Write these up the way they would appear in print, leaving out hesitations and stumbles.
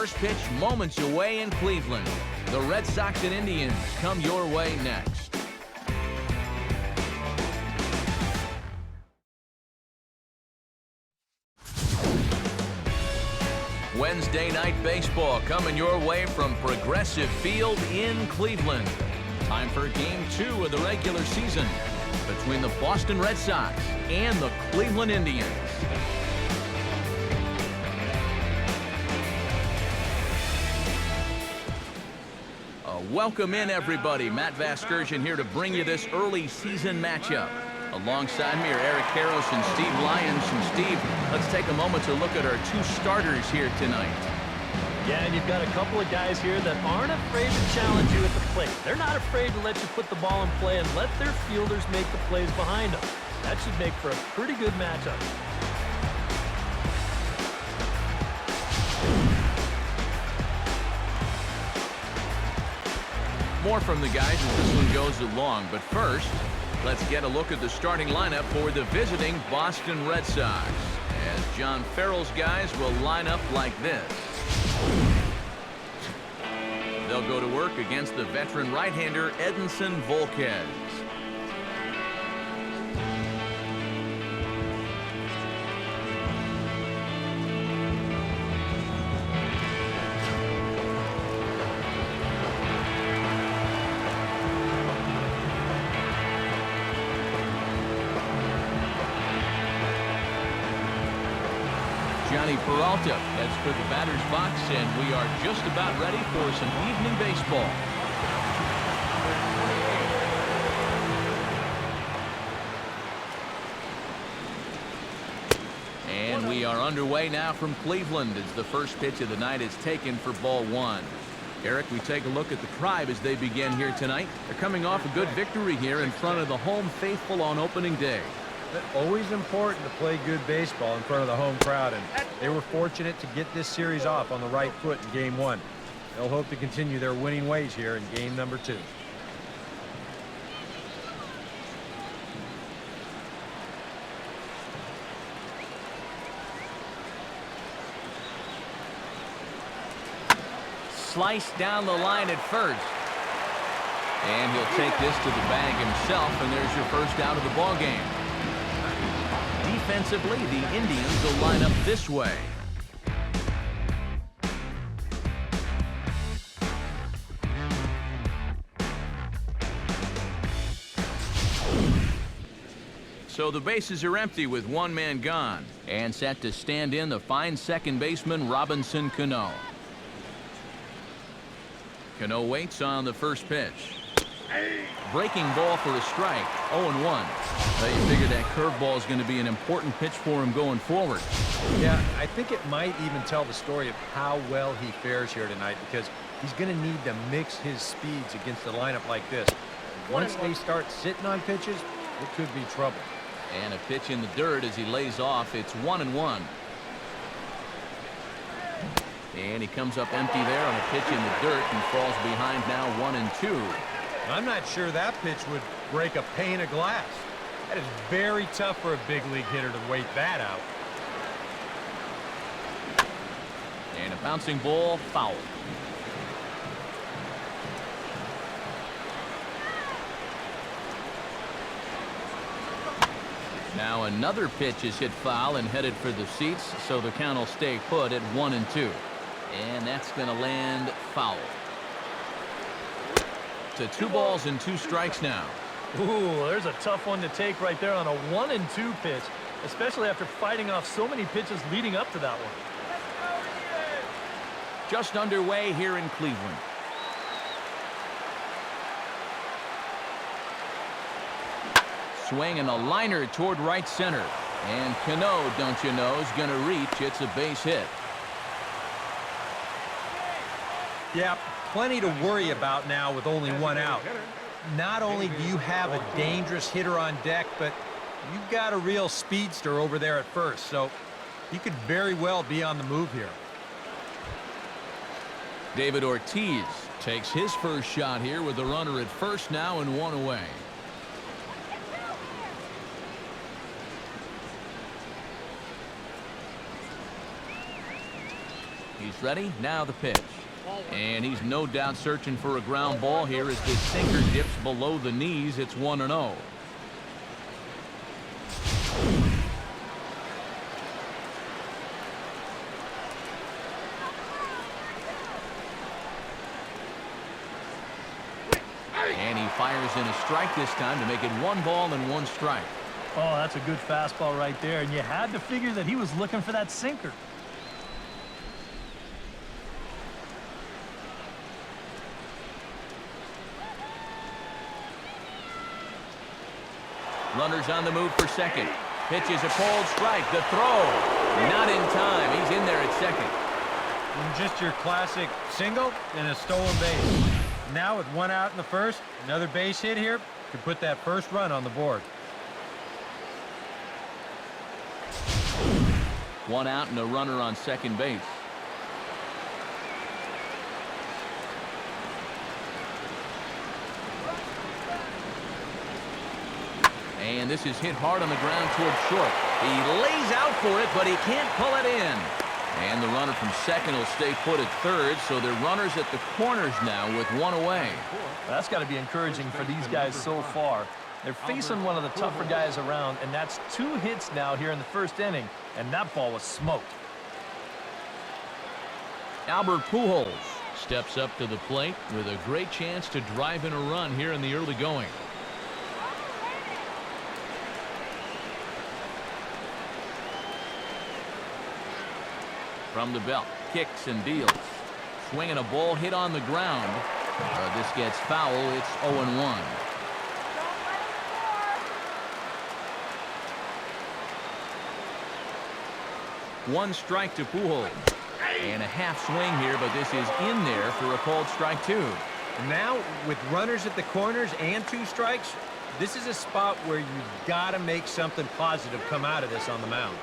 first pitch moments away in Cleveland. The Red Sox and Indians come your way next. Wednesday night baseball coming your way from Progressive Field in Cleveland. Time for Game 2 of the regular season between the Boston Red Sox and the Cleveland Indians. Welcome in, everybody. Matt Vasgersian here to bring you this early season matchup. Alongside me are Eric Karros and Steve Lyons. And Steve, let's take a moment to look at our two starters here tonight. Yeah, and you've got a couple of guys here that aren't afraid to challenge you at the plate. They're not afraid to let you put the ball in play and let their fielders make the plays behind them. That should make for a pretty good matchup. More from the guys as this one goes along, but first, let's get a look at the starting lineup for the visiting Boston Red Sox, as John Farrell's guys will line up like this. They'll go to work against the veteran right-hander Edinson Volquez. Peralta heads for the batter's box, and we are just about ready for some evening baseball. And we are underway now from Cleveland as the first pitch of the night is taken for ball one. Eric, we take a look at the Tribe as they begin here tonight. They're coming off a good victory here in front of the home faithful on opening day. Always important to play good baseball in front of the home crowd, and they were fortunate to get this series off on the right foot in game one. They'll hope to continue their winning ways here in game number 2. Sliced down the line at first. And he'll take this to the bag himself, and there's your first out of the ball game. Defensively, the Indians will line up this way. So the bases are empty with one man gone, and set to stand in the fine second baseman Robinson Cano. Cano waits on the first pitch. Breaking ball for a strike. 0-1. Well, you figure that curveball is going to be an important pitch for him going forward. Yeah, I think it might even tell the story of how well he fares here tonight, because he's going to need to mix his speeds against a lineup like this. Once they start sitting on pitches, it could be trouble. And a pitch in the dirt as he lays off. It's 1-1. And he comes up empty there on a pitch in the dirt and falls behind now 1-2. I'm not sure that pitch would break a pane of glass. That is very tough for a big league hitter to wait that out. And a bouncing ball, foul. Now another pitch is hit foul and headed for the seats, so the count will stay put at 1-2. And that's going to land foul. To 2 balls and 2 strikes now. Ooh, there's a tough one to take right there on a 1-2 pitch, especially after fighting off so many pitches leading up to that one. Just underway here in Cleveland. Swing and a liner toward right center. And Cano, don't you know, is going to reach. It's a base hit. Yeah, plenty to worry about now with only 1 out. Not only do you have a dangerous hitter on deck, but you've got a real speedster over there at first, so he could very well be on the move here. David Ortiz takes his first shot here with the runner at first now and 1 away. He's ready. Now the pitch. And he's no doubt searching for a ground ball here as this sinker dips below the knees. It's 1-0. And he fires in a strike this time to make it 1 ball and 1 strike. Oh, that's a good fastball right there, and you had to figure that he was looking for that sinker. Runners on the move for second. Pitch is a cold strike. The throw. Not in time. He's in there at second. And just your classic single and a stolen base. Now with 1 out in the first, another base hit here could put that first run on the board. 1 out and a runner on second base. And this is hit hard on the ground toward short. He lays out for it, but he can't pull it in. And the runner from second will stay put at third, so they're runners at the corners now with 1 away. That's got to be encouraging for these guys so far. They're facing one of the tougher guys around, and that's 2 hits now here in the first inning, and that ball was smoked. Albert Pujols steps up to the plate with a great chance to drive in a run here in the early going. From the belt, kicks and deals. Swinging a ball hit on the ground. This gets foul. It's 0-1. One strike to Pujols. And a half swing here, but this is in there for a called strike 2. Now, with runners at the corners and 2 strikes, this is a spot where you've got to make something positive come out of this on the mound.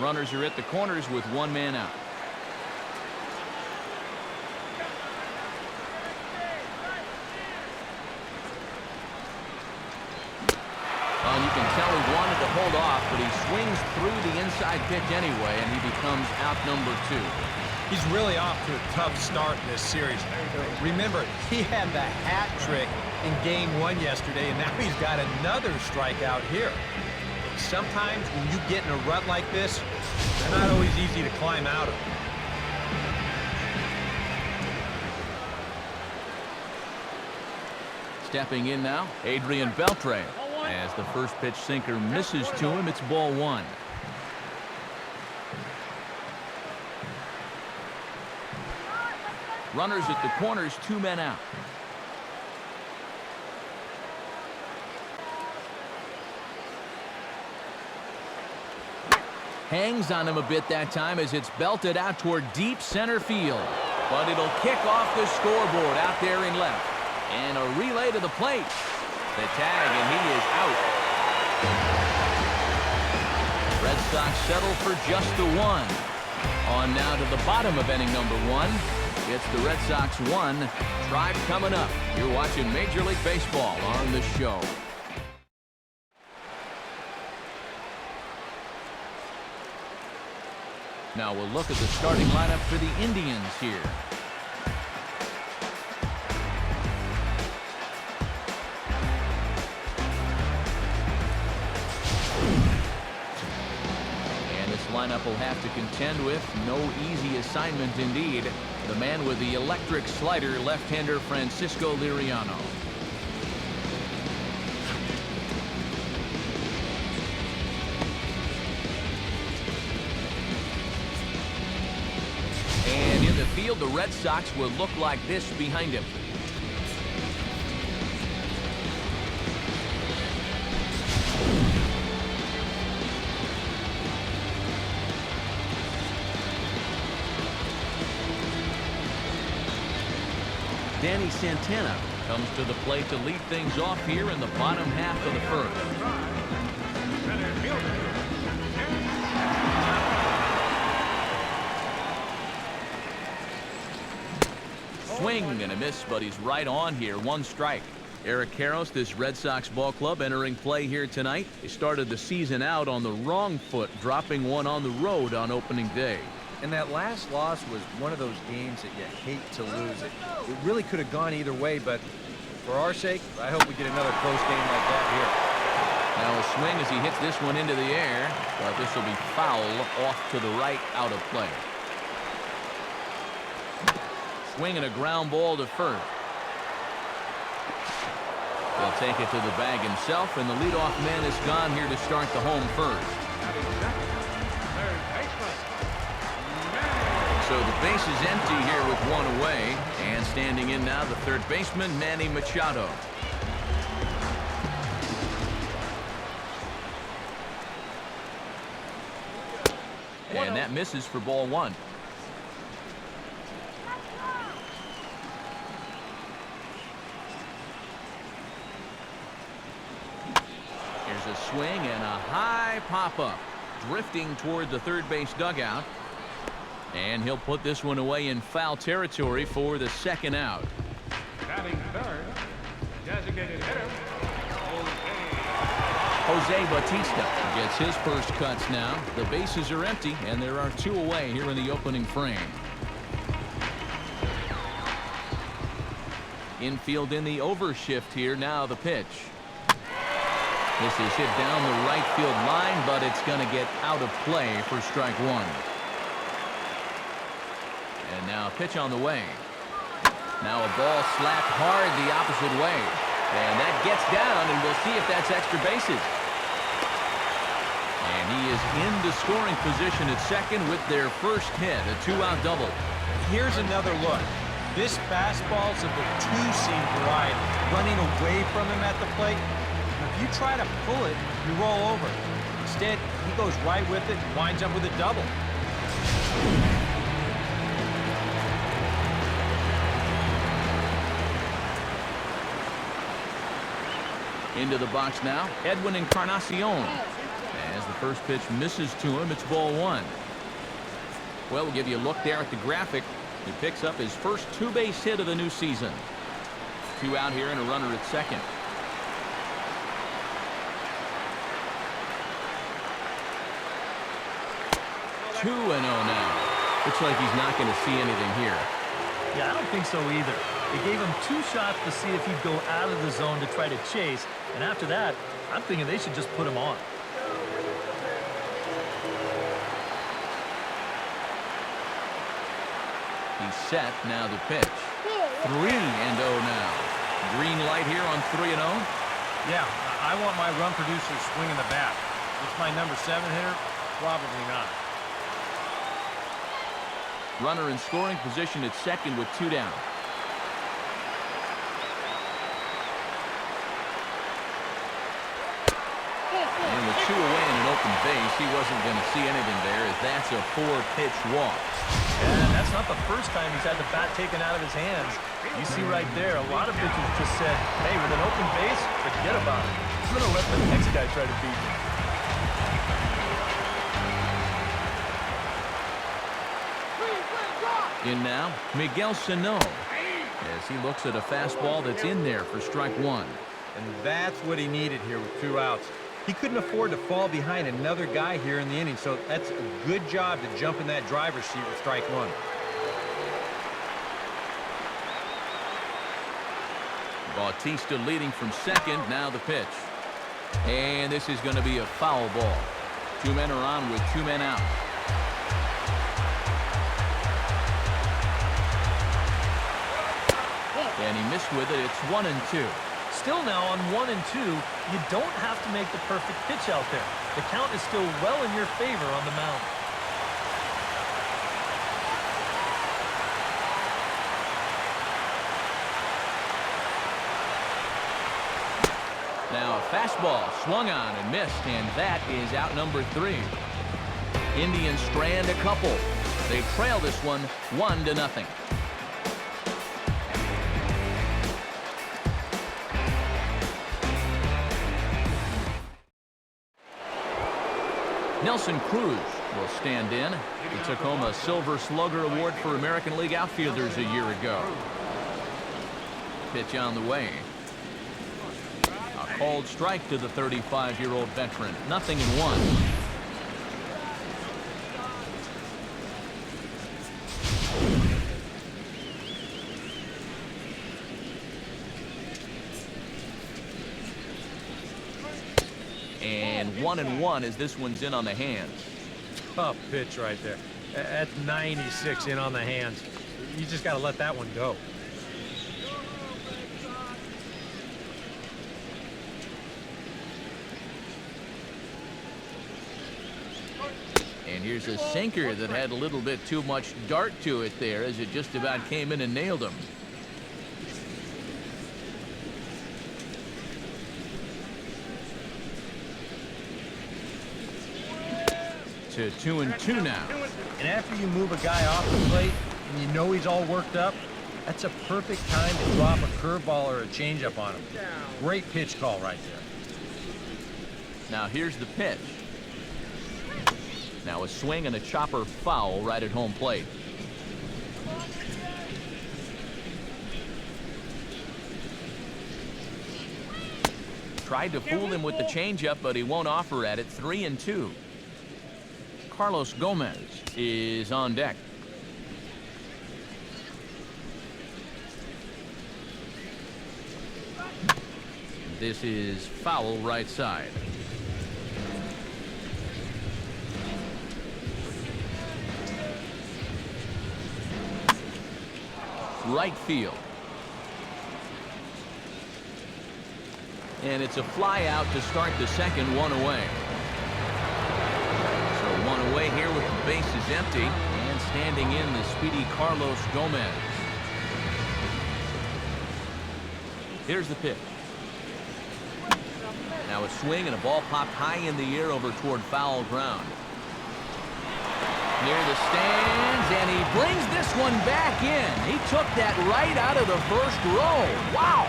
Runners are at the corners with 1 man out. You can tell he wanted to hold off, but he swings through the inside pitch anyway, and he becomes out number 2. He's really off to a tough start in this series. Remember, he had the hat trick in Game 1 yesterday, and now he's got another strikeout here. Sometimes when you get in a rut like this, they're not always easy to climb out of. Stepping in now, Adrian Beltre. As the first pitch sinker misses to him, it's ball 1. Runners at the corners, 2 men out. Hangs on him a bit that time as it's belted out toward deep center field. But it'll kick off the scoreboard out there in left. And a relay to the plate. The tag, and he is out. Red Sox settle for just the 1. On now to the bottom of inning number 1. It's the Red Sox 1. Tribe coming up. You're watching Major League Baseball on the show. Now we'll look at the starting lineup for the Indians here. Lineup will have to contend with no easy assignment indeed. The man with the electric slider, left-hander Francisco Liriano. And in the field, the Red Sox will look like this behind him. Danny Santana comes to the plate to lead things off here in the bottom half of the first. Swing and a miss, but he's right on here. 1 strike. Eric Karros, this Red Sox ball club, entering play here tonight. They started the season out on the wrong foot, dropping 1 on the road on opening day. And that last loss was one of those games that you hate to lose. It really could have gone either way, but for our sake, I hope we get another close game like that here. Now a swing as he hits this one into the air, but this will be foul off to the right, out of play. Swing and a ground ball to first. He'll take it to the bag himself, and the leadoff man is gone here to start the home first. So the base is empty here with one away, and standing in now the third baseman, Manny Machado. And that misses for ball one. Here's a swing and a high pop-up, drifting toward the third base dugout. And he'll put this one away in foul territory for the second out. Batting third, designated hitter, Jose Bautista gets his first cuts now. The bases are empty, and there are two away here in the opening frame. Infield in the overshift here. Now the pitch. This is hit down the right field line, but it's going to get out of play for strike one. And now a pitch on the way. Now a ball slapped hard the opposite way. And that gets down, and we'll see if that's extra bases. And he is into scoring position at second with their first hit, a two-out double. Here's another look. This fastball's of the two-seam variety, running away from him at the plate. If you try to pull it, you roll over. Instead, he goes right with it and winds up with a double. Into the box now, Edwin Encarnacion. As the first pitch misses to him, it's ball one. Well, we'll give you a look there at the graphic. He picks up his first two-base hit of the new season. Two out here and a runner at second. 2-0 now. Looks like he's not going to see anything here. Yeah, I don't think so either. They gave him two shots to see if he'd go out of the zone to try to chase. And after that, I'm thinking they should just put him on. He's set. Now the pitch. 3-0 now. Green light here on 3-0. Yeah, I want my run producer swinging the bat. It's my number 7 hitter? Probably not. Runner in scoring position at second with 2 down. And with 2 away in an open base, he wasn't going to see anything there, as that's a 4-pitch walk. And that's not the first time he's had the bat taken out of his hands. You see right there, a lot of pitchers just said, hey, with an open base, forget about it. I'm going to let the next guy try to beat me. In now, Miguel Sano, as he looks at a fastball that's in there for strike one. And that's what he needed here with 2 outs. He couldn't afford to fall behind another guy here in the inning, so that's a good job to jump in that driver's seat with strike one. Bautista leading from second. Now the pitch. And this is going to be a foul ball. 2 men are on with 2 men out. And he missed with it. It's 1-2. Still now on 1-2, you don't have to make the perfect pitch out there. The count is still well in your favor on the mound. Now a fastball swung on and missed, and that is out number 3. Indians strand a couple. They trail this one 1-0. Nelson Cruz will stand in. He took home a Silver Slugger Award for American League outfielders a year ago. Pitch on the way. A called strike to the 35-year-old veteran. 0-1. And 1-1 as this one's in on the hands. Tough pitch right there. That's 96 in on the hands. You just got to let that one go. And here's a sinker that had a little bit too much dart to it there as it just about came in and nailed him. To 2-2 now. And after you move a guy off the plate and you know he's all worked up, that's a perfect time to drop a curveball or a changeup on him. Great pitch call right there. Now here's the pitch. Now a swing and a chopper foul right at home plate. Tried to fool him with the changeup, but he won't offer at it. 3-2. Carlos Gomez is on deck. This is foul right side. Right field. And it's a fly out to start the second, one away. So one away here with the bases empty, and standing in the speedy Carlos Gomez. Here's the pitch. Now a swing and a ball popped high in the air over toward foul ground. Near the stands, and he brings this one back in. He took that right out of the first row. Wow!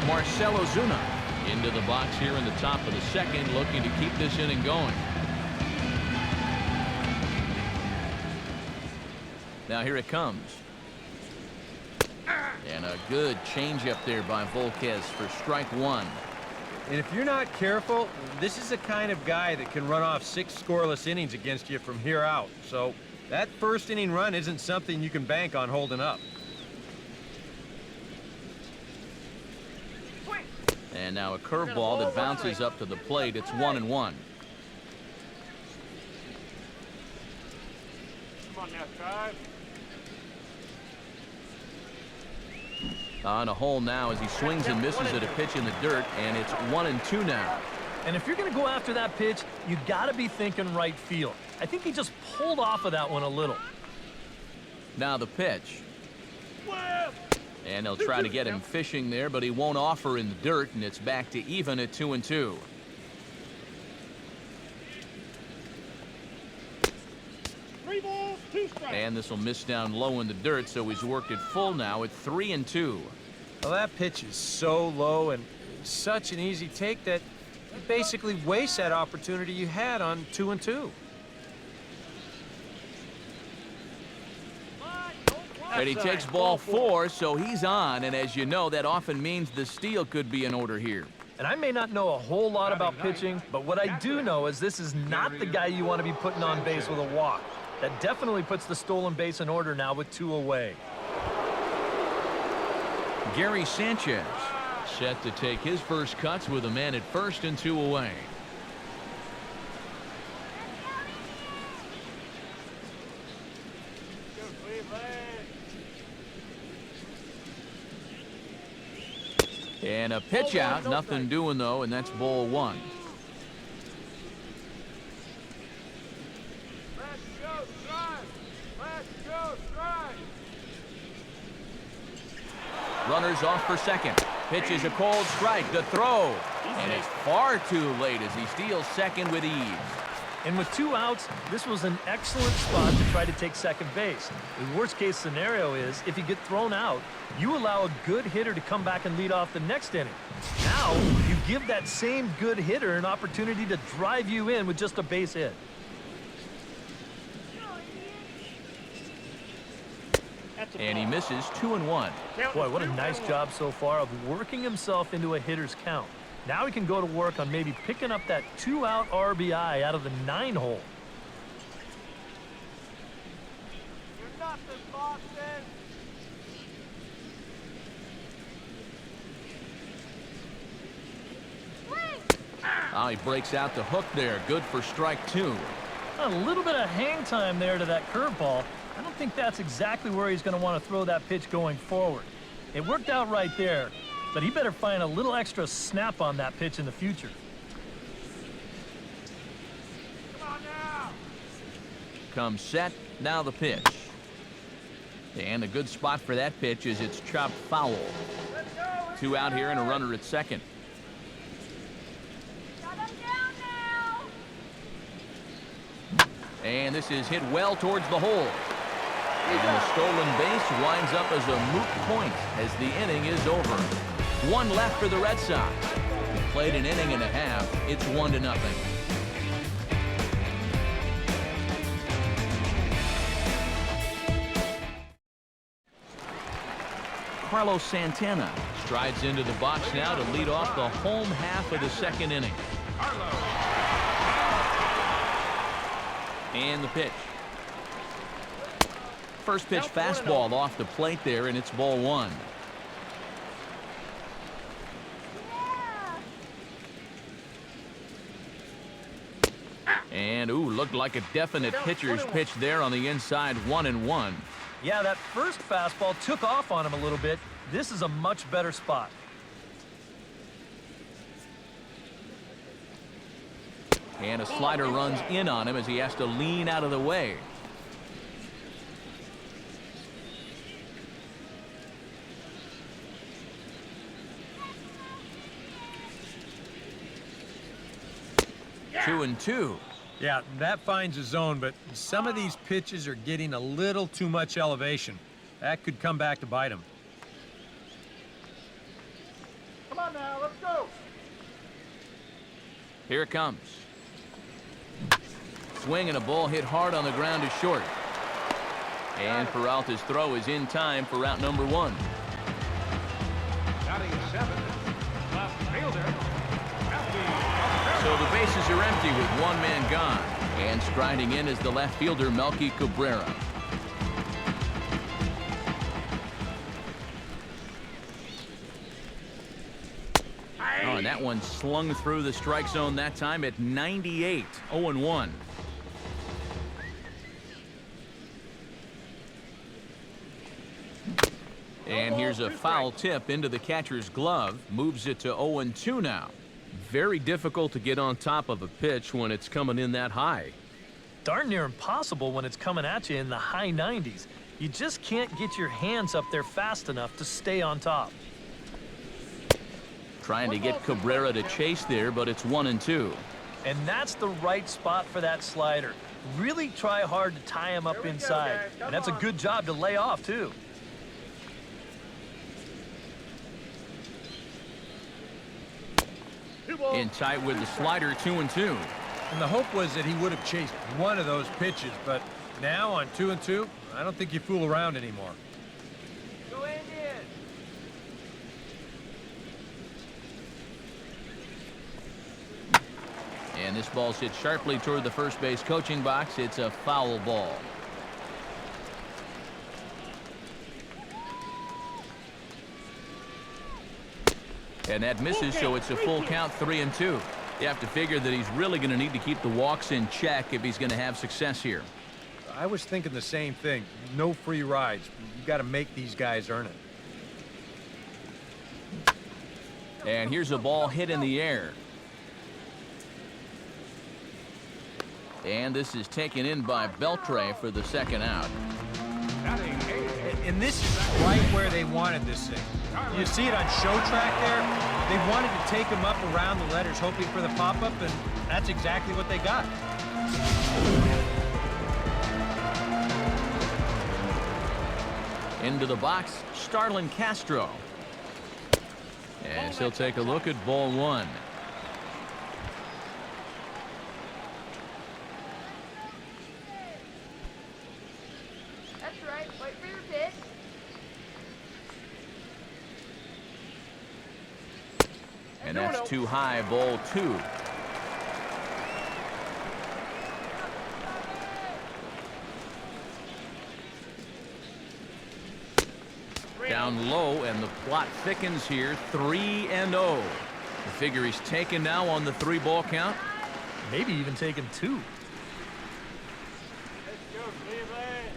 Marcell Ozuna into the box here in the top of the second, looking to keep this inning going. Now here it comes. And a good changeup there by Volquez for strike one. And if you're not careful, this is the kind of guy that can run off 6 scoreless innings against you from here out. So that first inning run isn't something you can bank on holding up. And now a curveball that bounces up to the plate. It's 1-1. Come on now, guys. On a hole now as he swings and misses at a pitch in the dirt, and it's 1-2 now. And if you're going to go after that pitch, you got to be thinking right field. I think he just pulled off of that one a little. Now the pitch. And they'll try to get him fishing there, but he won't offer in the dirt, and it's back to even at 2-2. And this will miss down low in the dirt, so he's worked it full now at 3-2. Well, that pitch is so low and such an easy take that you basically waste that opportunity you had on 2-2. And he takes ball 4, so he's on, and as you know, that often means the steal could be in order here. And I may not know a whole lot about pitching, but what I do know is this is not the guy you want to be putting on base with a walk. That definitely puts the stolen base in order now with 2 away. Gary Sanchez set to take his first cuts with a man at first and 2 away. And a pitch out, nothing doing though, and that's ball 1. Runners off for second. Pitch is a cold strike. The throw. And it's far too late as he steals second with ease. And with 2 outs, this was an excellent spot to try to take second base. The worst case scenario is if you get thrown out, you allow a good hitter to come back and lead off the next inning. Now you give that same good hitter an opportunity to drive you in with just a base hit. And he misses 2-1. Boy, what a nice job so far of working himself into a hitter's count. Now he can go to work on maybe picking up that 2-out RBI out of the 9-hole. Oh, he breaks out the hook there. Good for strike 2. A little bit of hang time there to that curveball. I don't think that's exactly where he's going to want to throw that pitch going forward. It worked out right there, but he better find a little extra snap on that pitch in the future. Come on now. Comes set. Now the pitch. And a good spot for that pitch is it's chopped foul. 2 out here and a runner at second. And this is hit well towards the hole. And the stolen base winds up as a moot point as the inning is over. 1 left for the Red Sox. They played an inning and a half. It's 1-0. Carlos Santana strides into the box now to lead off the home half of the second inning. And the pitch. First pitch fastball off the plate there, and it's ball 1. And, ooh, looked like a definite pitcher's pitch there on the inside, 1-1. Yeah, that first fastball took off on him a little bit. This is a much better spot. And a slider runs in on him as he has to lean out of the way. Yeah. 2-2. Yeah, that finds a zone, but some of these pitches are getting a little too much elevation. That could come back to bite him. Come on now, let's go. Here it comes. Swing and a ball hit hard on the ground is short. And Peralta's throw is in time for route number 1. Batting 7, left fielder. So the bases are empty with 1 man gone. And striding in is the left fielder, Melky Cabrera. Oh, and that one slung through the strike zone that time at 98, 0-1. And here's a foul tip into the catcher's glove. Moves it to 0-2 now. Very difficult to get on top of a pitch when it's coming in that high. Darn near impossible when it's coming at you in the high 90s. You just can't get your hands up there fast enough to stay on top. Trying to get Cabrera to chase there, but it's 1-2. And that's the right spot for that slider. Really try hard to tie him up inside. And that's a good job to lay off, too. In tight with the slider, 2-2. And the hope was that he would have chased one of those pitches, but now on 2-2, I don't think you fool around anymore. Go Indians. And this ball's hit sharply toward the first base coaching box. It's a foul ball. And that misses, so it's a full count, 3-2. You have to figure that he's really going to need to keep the walks in check if he's going to have success here. I was thinking the same thing. No free rides. You've got to make these guys earn it. And here's a ball hit in the air. And this is taken in by Beltre for the second out. And this is right where they wanted this thing. You see it on show track there? They wanted to take him up around the letters, hoping for the pop-up, and that's exactly what they got. Into the box, Starlin Castro. As he'll take a look at ball 1. That's right. Wait for your pitch. And that's too high, ball 2. Down low, and the plot thickens here, 3-0. The figure he's taken now on the 3-ball count. Maybe even taking 2. Let's go, Cleveland.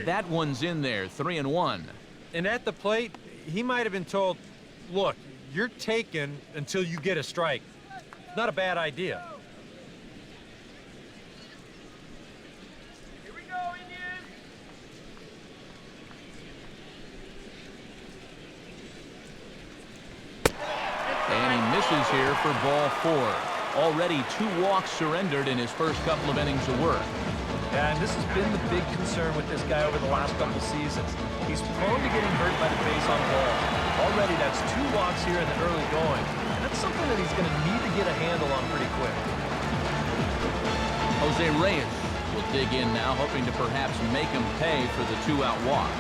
That one's in there, 3-1. And at the plate, he might have been told, look, you're taken until you get a strike. Not a bad idea. Here we go, Indians. And he misses here for ball 4. Already 2 walks surrendered in his first couple of innings of work. Yeah, and this has been the big concern with this guy over the last couple seasons. He's prone to getting hurt by the base on balls. Already that's 2 walks here in the early going. And that's something that he's going to need to get a handle on pretty quick. Jose Reyes will dig in now, hoping to perhaps make him pay for the 2-out walk.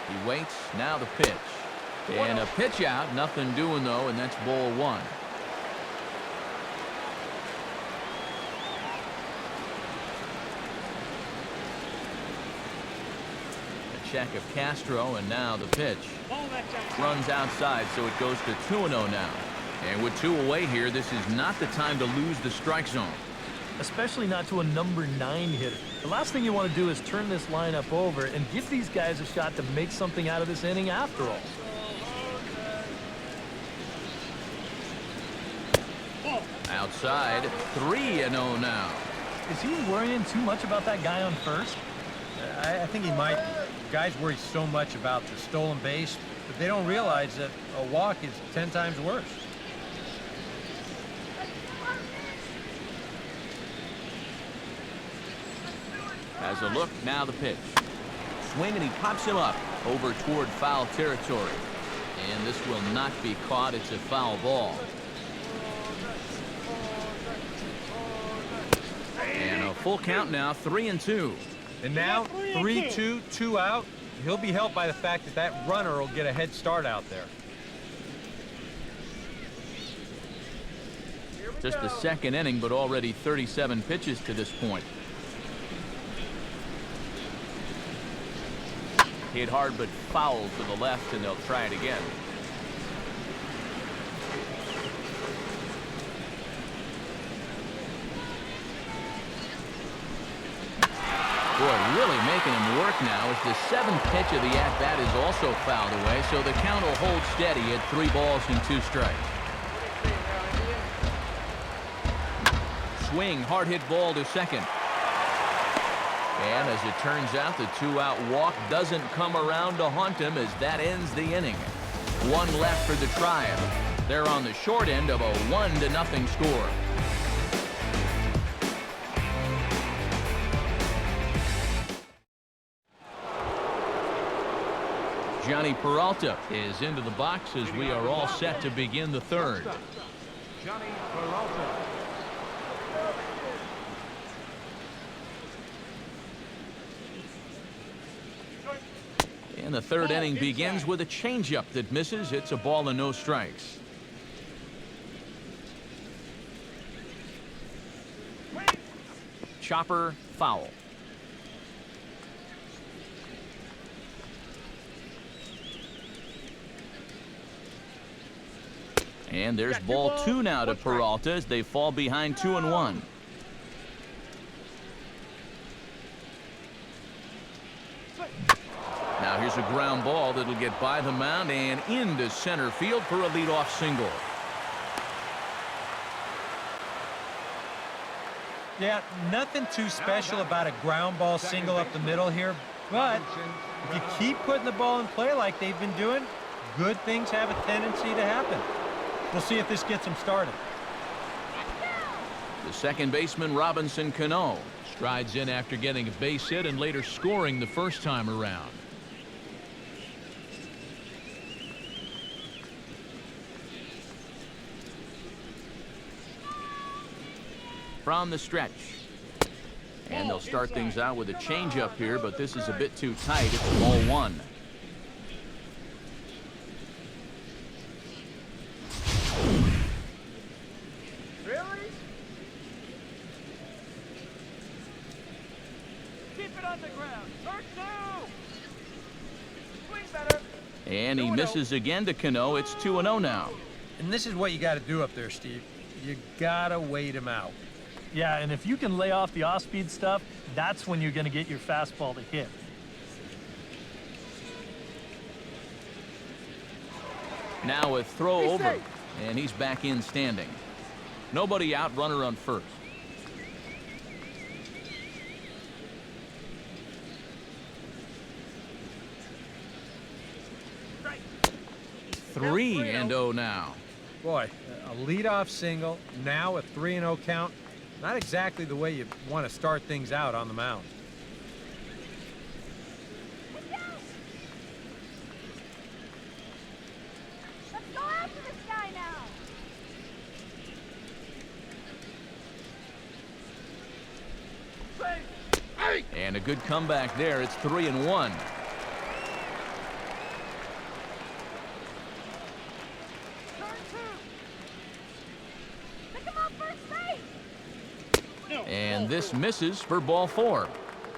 He waits, now the pitch. And a pitch out, nothing doing though, and that's ball 1. A check of Castro, and now the pitch. Runs outside, so it goes to 2-0 now. And with 2 away here, this is not the time to lose the strike zone. Especially not to a number 9 hitter. The last thing you want to do is turn this lineup over and give these guys a shot to make something out of this inning after all. Outside, 3-0 now. Is he worrying too much about that guy on first? I think he might be. Guys worry so much about the stolen base, but they don't realize that a walk is 10 times worse. Has a look, now the pitch. Swing, and he pops him up over toward foul territory. And this will not be caught. It's a foul ball. And a full count now, 3-2. And now, 3-2, 2 out. He'll be helped by the fact that that runner will get a head start out there. Just the second inning, but already 37 pitches to this point. Hit hard, but foul to the left, and they'll try it again. Boy, really making him work now as the 7th pitch of the at-bat is also fouled away, so the count will hold steady at 3 balls and 2 strikes. Swing, hard hit ball to second. And as it turns out, the 2-out walk doesn't come around to haunt him as that ends the inning. 1 left for the Tribe. They're on the short end of a 1-0 score. Johnny Peralta is into the box as we are all set to begin the 3rd. Johnny Peralta. And the 3rd inning begins with a changeup that misses. It's a ball and no strikes. Chopper, foul. And there's ball 2 now to Peralta as they fall behind 2-1. Now here's a ground ball that'll get by the mound and into center field for a leadoff single. Yeah, nothing too special about a ground ball single up the middle here, but if you keep putting the ball in play like they've been doing, good things have a tendency to happen. We'll see if this gets them started. The second baseman, Robinson Cano, strides in after getting a base hit and later scoring the first time around. From the stretch. And they'll start things out with a changeup here, but this is a bit too tight. It's ball one. Really? Keep it on the ground. Turn two. Swing better. And he misses again to Cano. It's 2-0 now. And this is what you got to do up there, Steve. You got to wait him out. Yeah, and if you can lay off the off-speed stuff, that's when you're going to get your fastball to hit. Now a throw over, and he's back in standing. Nobody out, runner on first. Strike. 3-0 now. Boy, a leadoff single, now a 3-0 count. Not exactly the way you want to start things out on the mound. Let's go after this guy now. And a good comeback there. It's 3-1. And this misses for ball four.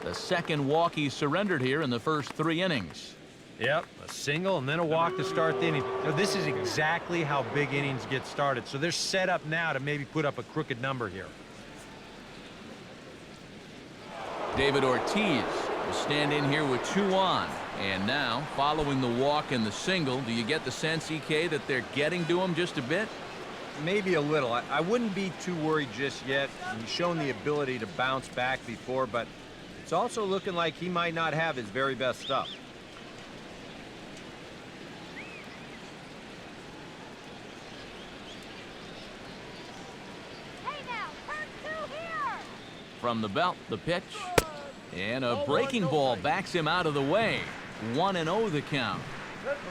The second walk he surrendered here in the first 3 innings. Yep, a single and then a walk to start the inning. Now, this is exactly how big innings get started. So they're set up now to maybe put up a crooked number here. David Ortiz will stand in here with 2 on. And now, following the walk and the single, do you get the sense, EK, that they're getting to him just a bit? Maybe a little. I wouldn't be too worried just yet. He's shown the ability to bounce back before, but it's also looking like he might not have his very best stuff. Hey now, turn two here. From the belt, the pitch. And a breaking ball backs him out of the way. 1-0 the count.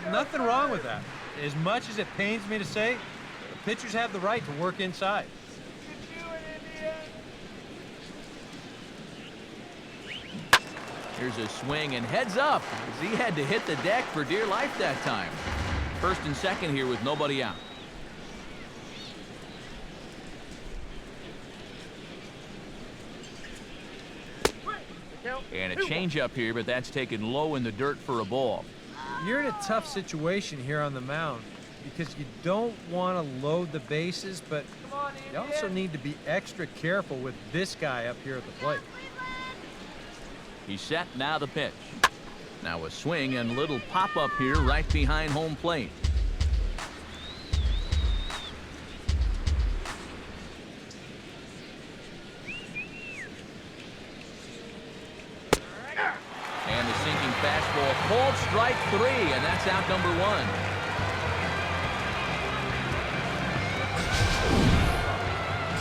Nothing wrong with that. As much as it pains me to say, pitchers have the right to work inside. Here's a swing and heads up, as he had to hit the deck for dear life that time. First and second here with nobody out. And a changeup here, but that's taken low in the dirt for a ball. You're in a tough situation here on the mound because you don't want to load the bases, but you also need to be extra careful with this guy up here at the plate. He's set, now the pitch. Now a swing and little pop-up here right behind home plate. And the sinking fastball called strike 3, and that's out number 1.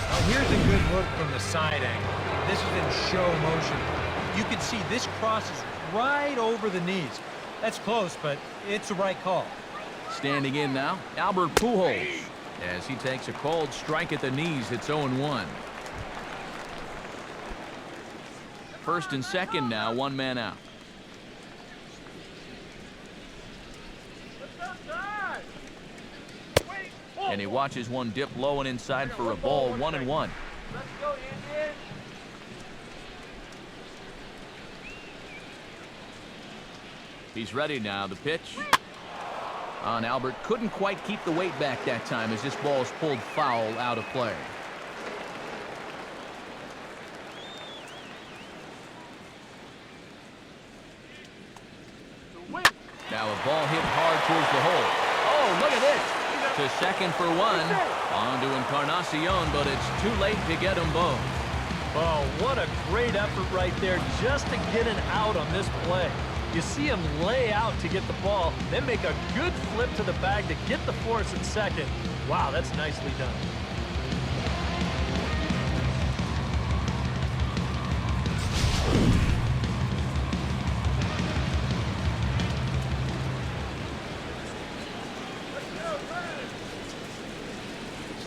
Now here's a good look from the side angle. This is in show motion. You can see this crosses right over the knees. That's close, but it's the right call. Standing in now, Albert Pujols. As he takes a called strike at the knees, it's 0-1. First and second now, 1 man out. And he watches one dip low and inside for a ball, 1-1. Let's go, Indian. He's ready now, the pitch. On Albert, couldn't quite keep the weight back that time as this ball is pulled foul out of play. Now a ball hit hard towards the hole. Oh, look at this. To second for 1. On to Encarnacion, but it's too late to get them both. Oh, what a great effort right there just to get an out on this play. You see him lay out to get the ball, then make a good flip to the bag to get the force in second. Wow, that's nicely done.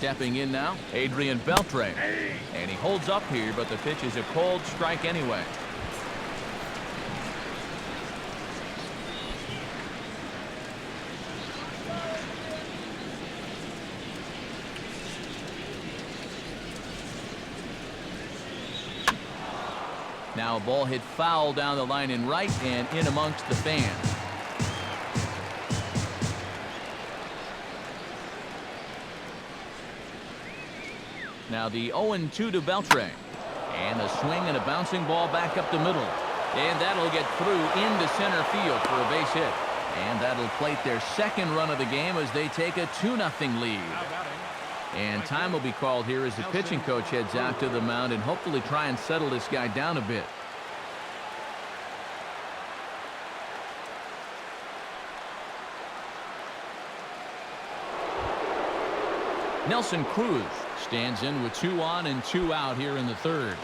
Stepping in now, Adrian Beltre. And he holds up here, but the pitch is a cold strike anyway. Now a ball hit foul down the line in right and in amongst the fans. Now the 0-2 to Beltre. And a swing and a bouncing ball back up the middle. And that'll get through into center field for a base hit. And that'll plate their second run of the game as they take a 2-0 lead. And time will be called here as the pitching coach heads out to the mound and hopefully try and settle this guy down a bit. Nelson Cruz stands in with 2 on and 2 out here in the third.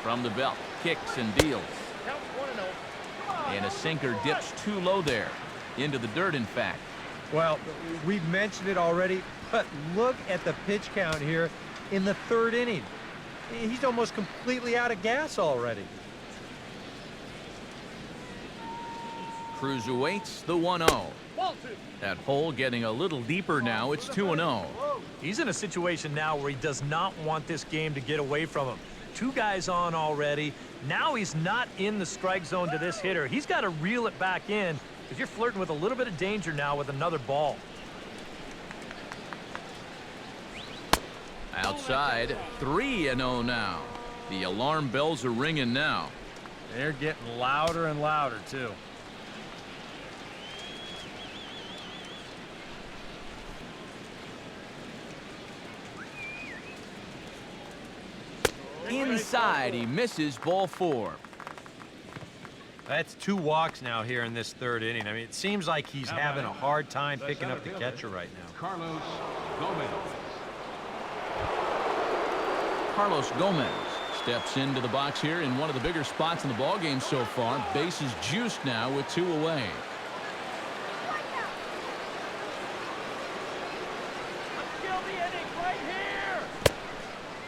From the belt, kicks and deals. And a sinker dips too low there. Into the dirt, in fact. Well, we've mentioned it already, but look at the pitch count here in the third inning. He's almost completely out of gas already. Cruz awaits the 1-0. That hole getting a little deeper now. It's 2-0. He's in a situation now where he does not want this game to get away from him. 2 guys on already. Now he's not in the strike zone to this hitter. He's got to reel it back in because you're flirting with a little bit of danger now with another ball. Outside, 3-0 now. The alarm bells are ringing now. They're getting louder and louder, too. Inside, he misses, ball 4. That's 2 walks now here in this third inning. I mean, it seems like he's having a hard time picking up the catcher right now. Carlos Gomez steps into the box here in one of the bigger spots in the ballgame so far. Bases juiced now with 2 away.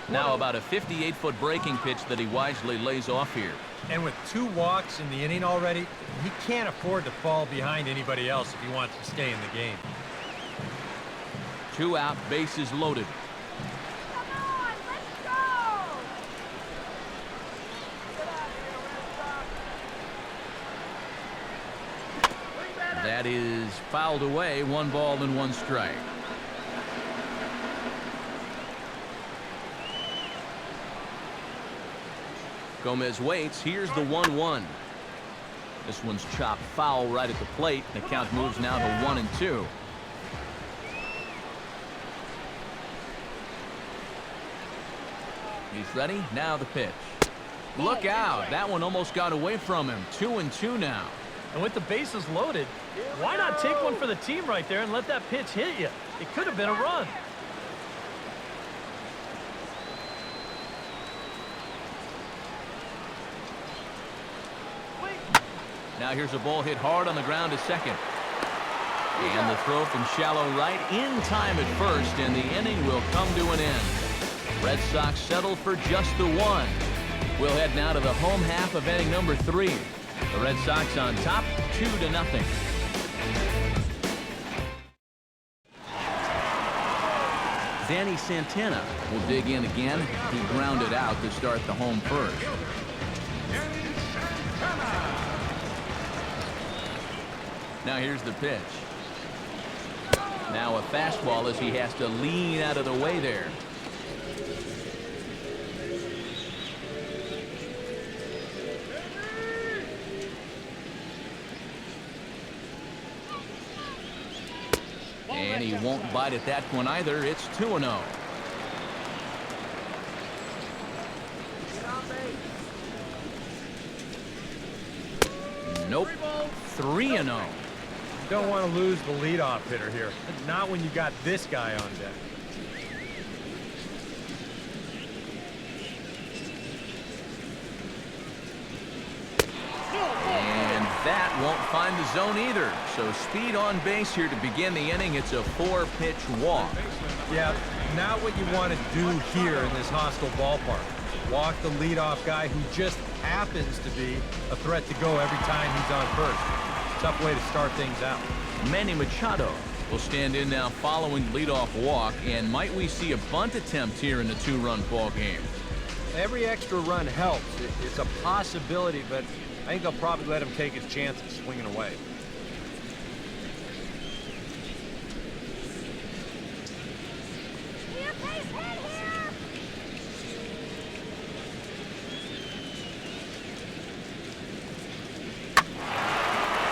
Now about a 58-foot breaking pitch that he wisely lays off here. And with 2 walks in the inning already, he can't afford to fall behind anybody else if he wants to stay in the game. 2 out, bases loaded. Come on, let's go! That is fouled away. 1 ball and 1 strike. Gomez waits. Here's the 1-1. This one's chopped foul right at the plate. The count moves now to 1-2. He's ready. Now the pitch. Look out. That one almost got away from him. 2-2 now. And with the bases loaded, why not take one for the team right there and let that pitch hit you? It could have been a run. Now here's a ball hit hard on the ground to second. And the throw from shallow right in time at first, and the inning will come to an end. Red Sox settle for just the 1. We'll head now to the home half of inning number 3. The Red Sox on top, 2-0. Danny Santana will dig in again. He grounded out to start the home first. Now here's the pitch. Now a fastball as he has to lean out of the way there. And he won't bite at that one either. It's 2-0. Nope. 3-0. Don't want to lose the leadoff hitter here. Not when you got this guy on deck. that won't find the zone either. So speed on base here to begin the inning. It's a 4-pitch walk. Yeah, not what you want to do here in this hostile ballpark. Walk the leadoff guy who just happens to be a threat to go every time he's on first. Tough way to start things out. Manny Machado will stand in now following leadoff walk. And might we see a bunt attempt here in the 2-run ball game? Every extra run helps. It's a possibility, but I think they'll probably let him take his chances swinging away.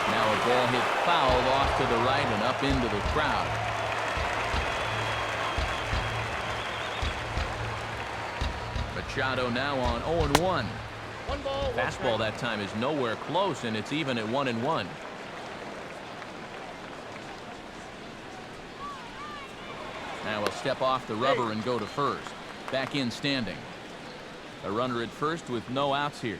Now a ball hit foul off to the right and up into the crowd. Machado now on 0-1. Fastball that time is nowhere close, and it's even at 1-1. Now he'll step off the rubber and go to first. Back in standing. A runner at first with no outs here.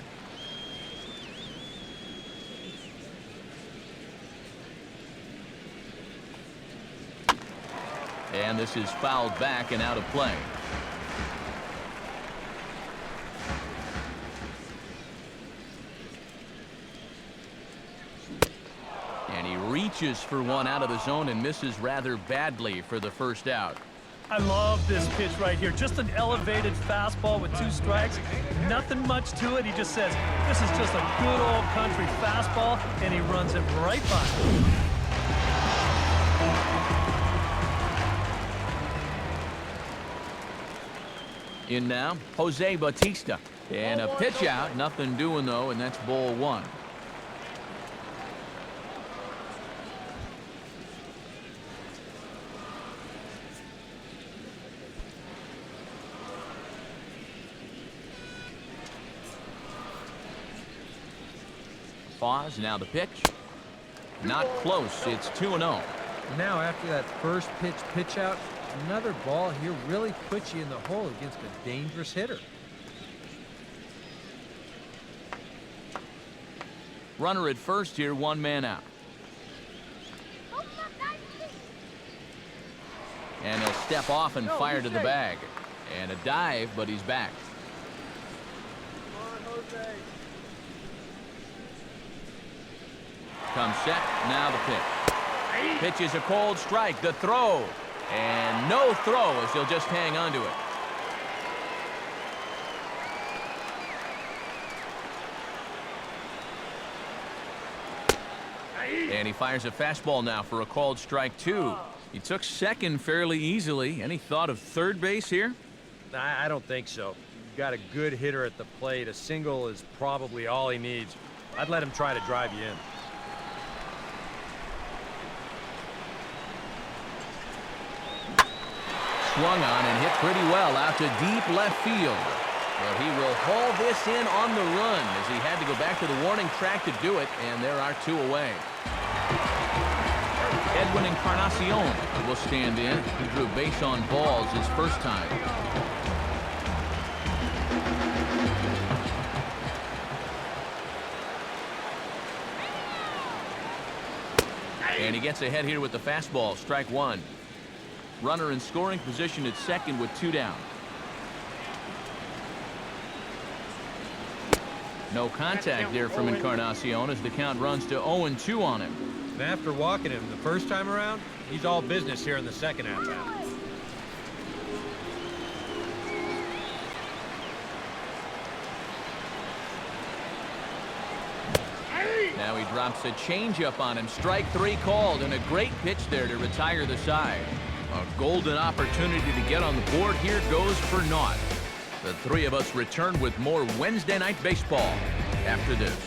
And this is fouled back and out of play. And he reaches for one out of the zone and misses rather badly for the first out. I love this pitch right here. Just an elevated fastball with 2 strikes. Nothing much to it. He just says, this is just a good old country fastball, and he runs it right by him. In now, Jose Bautista. And a pitch out. Nothing doing, though, and that's ball 1. Pause. Now the pitch. Not close. It's 2-0. Now after that first pitch out, another ball here really puts you in the hole against a dangerous hitter. Runner at first here, 1 man out. And he'll step off and fire to the bag. And a dive, but he's back. Comes set. Now the pitch. Pitch is a cold strike. The throw. And no throw as he'll just hang on to it. And he fires a fastball now for a called strike 2. He took second fairly easily. Any thought of third base here? I don't think so. You've got a good hitter at the plate. A single is probably all he needs. I'd let him try to drive you in. Swung on and hit pretty well out to deep left field. But he will haul this in on the run as he had to go back to the warning track to do it, and there are 2 away. Edwin Encarnacion will stand in. He drew base on balls his first time. And he gets ahead here with the fastball. Strike 1. Runner in scoring position at second with 2 down. No contact there from Encarnacion as the count runs to 0-2 on him. And after walking him the first time around, he's all business here in the second at-bat. Now he drops a changeup on him. Strike 3 called, and a great pitch there to retire the side. A golden opportunity to get on the board here goes for naught. The 3 of us return with more Wednesday Night Baseball after this.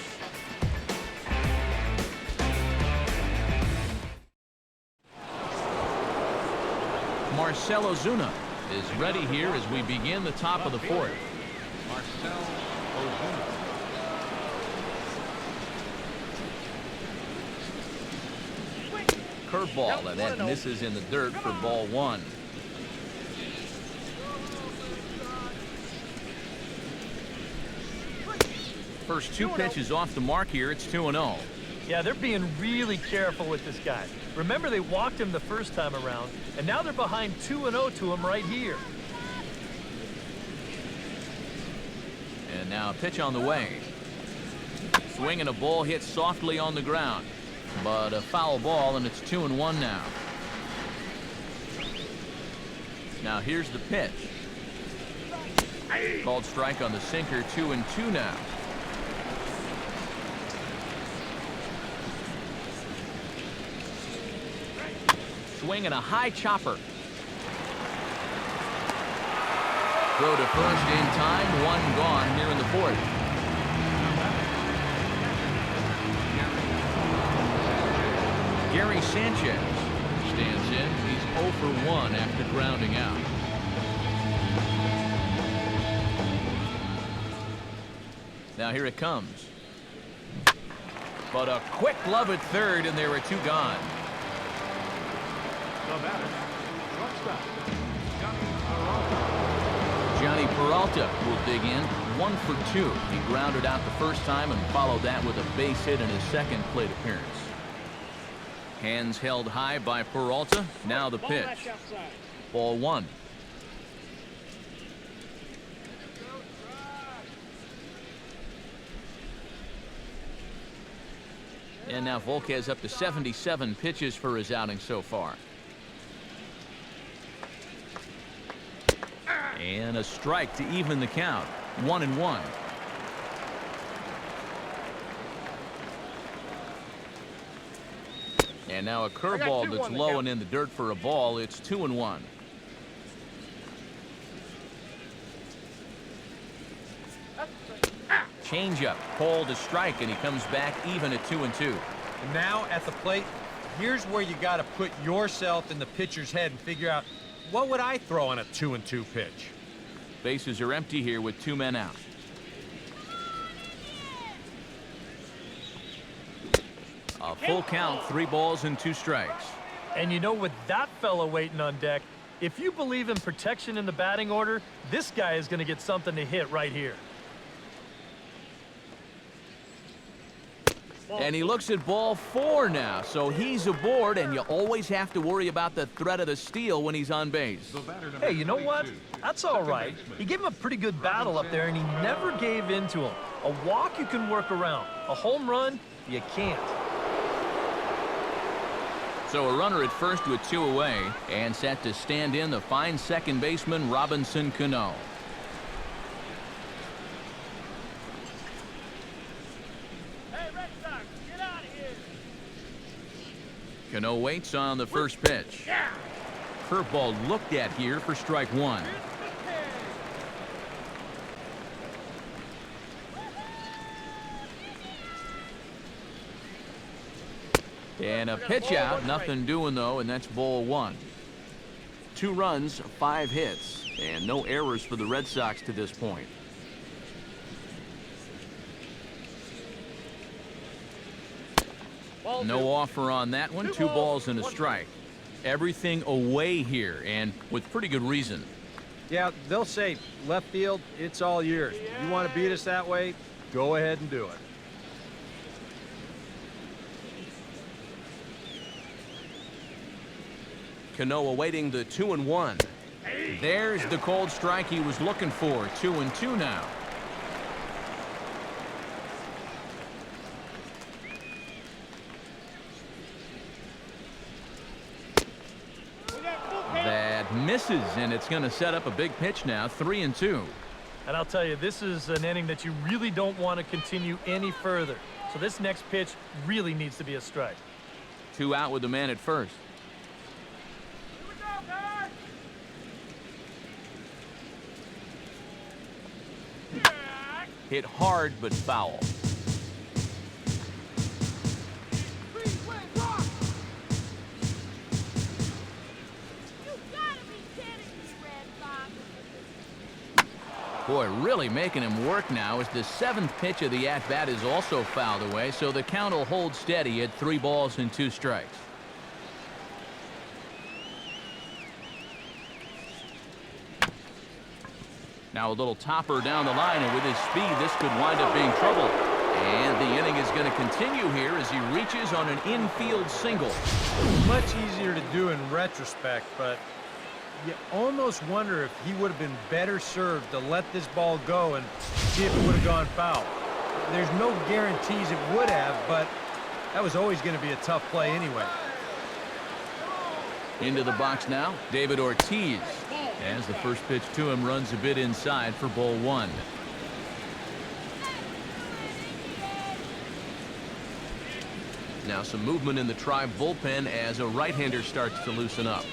Marcell Ozuna is ready here as we begin the top of the 4th. Marcell Ozuna. Curveball, and that misses in the dirt for ball 1. First 2 pitches off the mark here. It's 2-0. Yeah, they're being really careful with this guy. Remember, they walked him the first time around, and now they're behind 2-0 to him right here. And now a pitch on the way. Swing and a ball hit softly on the ground. But a foul ball, and it's 2-1 now. Now here's the pitch. Called strike on the sinker, 2-2 now. Swing and a high chopper. Throw to first in time, one gone here in the fourth. Gary Sanchez stands in. He's 0 for 1 after grounding out. Now here it comes. But a quick glove at third, and there are 2 gone. The batter, shortstop, Johnny Peralta will dig in. 1 for 2. He grounded out the first time and followed that with a base hit in his second plate appearance. Hands held high by Peralta. Now the pitch. Ball 1. And now Volquez up to 77 pitches for his outing so far. And a strike to even the count. 1-1. And now a curveball that's low and in the dirt for a ball. It's 2-1. Changeup called a strike, and he comes back even at 2-2. And now at the plate, here's where you got to put yourself in the pitcher's head and figure out, what would I throw on a 2-2 pitch? Bases are empty here with 2 men out. A full count, 3 balls and 2 strikes. And you know, with that fella waiting on deck, if you believe in protection in the batting order, this guy is going to get something to hit right here. And he looks at ball 4 now, so he's aboard, and you always have to worry about the threat of the steal when he's on base. Hey, you know what? That's all right. He gave him a pretty good battle up there, and he never gave in to him. A walk you can work around. A home run, you can't. So a runner at first with 2 away, and set to stand in the fine second baseman Robinson Cano. Cano waits on the first pitch. Curveball looked at here for strike 1. And a pitch out, nothing doing though, and that's ball 1. 2 runs, 5 hits, and no errors for the Red Sox to this point. No offer on that one. 2 balls and a strike. Everything away here, and with pretty good reason. Yeah, they'll say, left field, it's all yours. You want to beat us that way? Go ahead and do it. Cano awaiting the 2-1. There's the cold strike he was looking for. 2-2 now. That misses, and it's going to set up a big pitch now. 3-2. And I'll tell you, this is an inning that you really don't want to continue any further. So this next pitch really needs to be a strike. 2 out with the man at first. Hit hard but foul. Boy, really making him work now as the 7th pitch of the at-bat is also fouled away, so the count will hold steady at 3 balls and 2 strikes. Now a little topper down the line, and with his speed, this could wind up being trouble. And the inning is going to continue here as he reaches on an infield single. Much easier to do in retrospect, but you almost wonder if he would have been better served to let this ball go and see if it would have gone foul. There's no guarantees it would have, but that was always going to be a tough play anyway. Into the box now, David Ortiz. As the first pitch to him runs a bit inside for ball one. Now some movement in the Tribe bullpen as a right-hander starts to loosen up.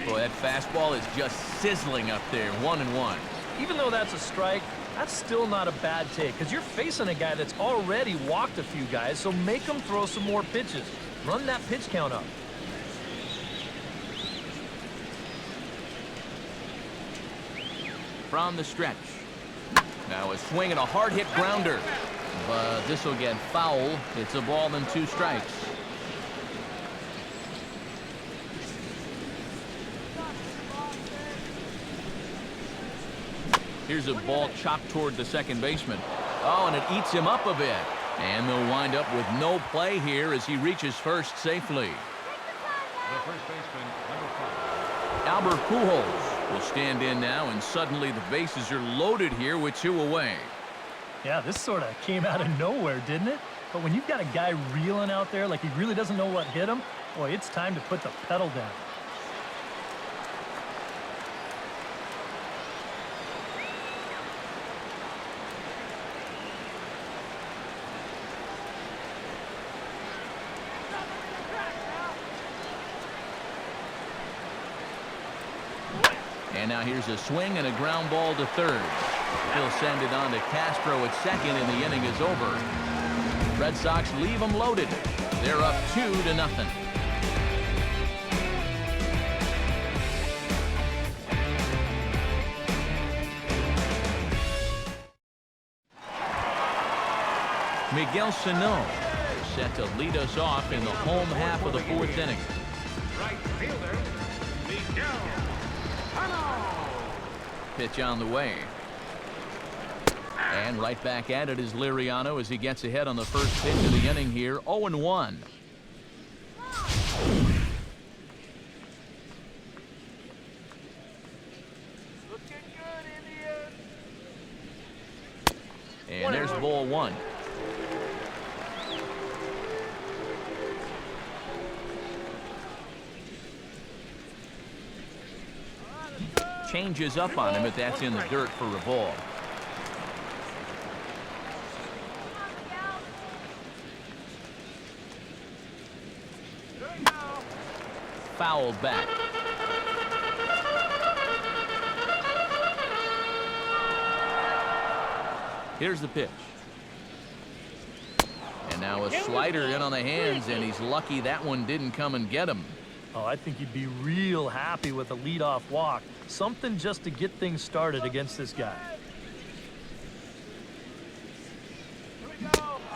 Boy, that fastball is just sizzling up there, 1-1. Even though that's a strike, that's still not a bad take because you're facing a guy that's already walked a few guys, so make him throw some more pitches. Run that pitch count up. From the stretch. Now a swing and a hard hit grounder. But this will get foul. It's a ball and 2 strikes. Here's a ball chopped toward the second baseman. Oh, and it eats him up a bit. And they'll wind up with no play here as he reaches first safely. The first baseman, number 5. Albert Pujols will stand in now, and suddenly the bases are loaded here with 2 away. Yeah, this sort of came out of nowhere, didn't it? But when you've got a guy reeling out there like he really doesn't know what hit him, boy, it's time to put the pedal down. And now here's a swing and a ground ball to third. He'll send it on to Castro at second, and the inning is over. Red Sox leave them loaded. They're up 2-0. Miguel Sano set to lead us off in the home half of the 4th inning. Right fielder, Miguel. Pitch on the way. And right back at it is Liriano as he gets ahead on the first pitch of the inning here, 0-1. And there's ball 1. Changes up on him, but that's in the dirt for a ball. Fouled back. Here's the pitch. And now a slider in on the hands, and he's lucky that one didn't come and get him. Oh, I think you'd be real happy with a leadoff walk. Something just to get things started against this guy.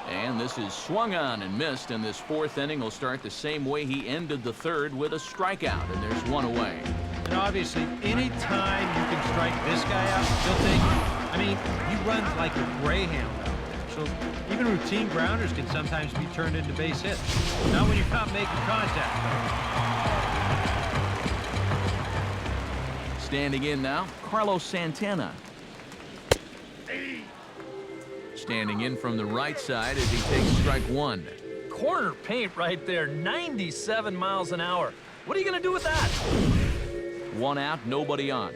And this is swung on and missed, and this 4th inning will start the same way he ended the 3rd with a strikeout, and there's 1 away. And obviously, any time you can strike this guy out, he'll take it. I mean, he runs like a greyhound out there. So even routine grounders can sometimes be turned into base hits. Not when you're not making contact. Standing in now, Carlos Santana. Standing in from the right side as he takes strike 1. Corner paint right there, 97 miles an hour. What are you going to do with that? 1 out, nobody on.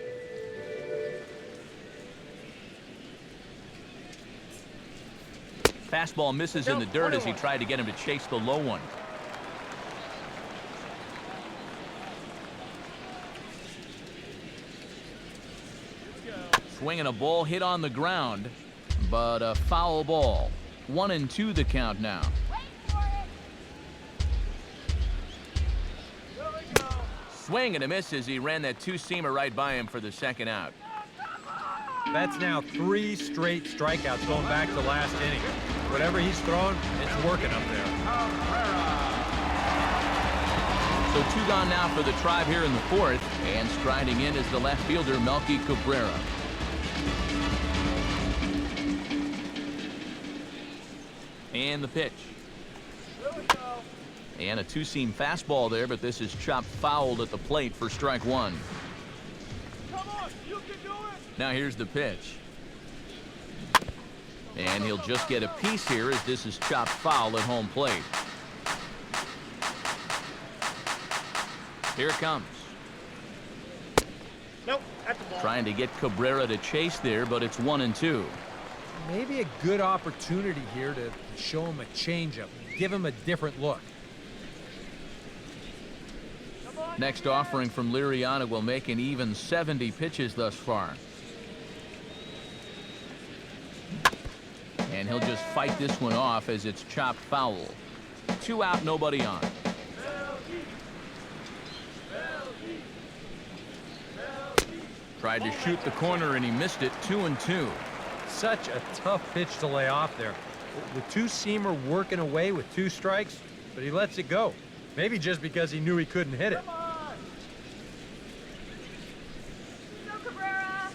Fastball misses in the dirt as he tried to get him to chase the low one. Swinging a ball hit on the ground, but a foul ball. 1-2 the count now. Swing and a miss as he ran that 2-seamer right by him for the 2nd out. That's now 3 straight strikeouts going back to last inning. Whatever he's throwing, it's working up there. So 2 gone now for the Tribe here in the 4th, and striding in is the left fielder, Melky Cabrera. And the pitch. And a 2-seam fastball there, but this is chopped fouled at the plate for strike 1. Come on, you can do it. Now here's the pitch. And he'll just get a piece here as this is chopped foul at home plate. Here it comes. Nope, at the ball. Trying to get Cabrera to chase there, but it's 1-2. Maybe a good opportunity here to show him a changeup, give him a different look. Next offering from Liriano will make an even 70 pitches thus far. And he'll just fight this one off as it's chopped foul. 2 out, nobody on. Tried to shoot the corner and he missed it. 2-2. Such a tough pitch to lay off there. The 2-seamer working away with 2 strikes, but he lets it go. Maybe just because he knew he couldn't hit it. Go, Cabrera.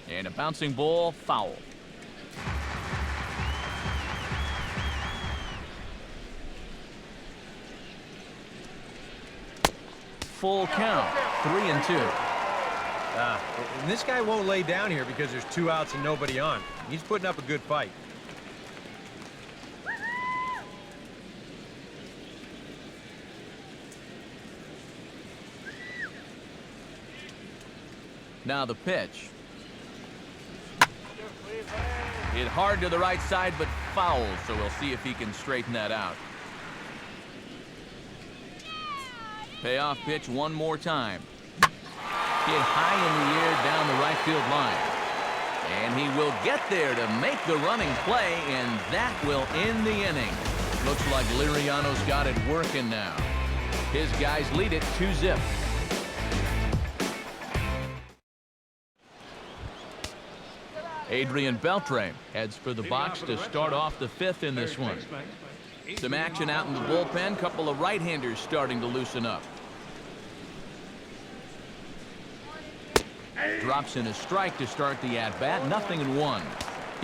And a bouncing ball, foul. Full count, 3-2. And this guy won't lay down here because there's 2 outs and nobody on. He's putting up a good fight. Now the pitch. Hit hard to the right side, but foul, so we'll see if he can straighten that out. Payoff pitch one more time. Hit high in the air down the right field line. And he will get there to make the running play, and that will end the inning. Looks like Liriano's got it working now. His guys lead it 2-0. Adrian Beltre heads for the box to start off the 5th in this one. Some action out in the bullpen. Couple of right-handers starting to loosen up. Drops in a strike to start the at-bat. 0-1.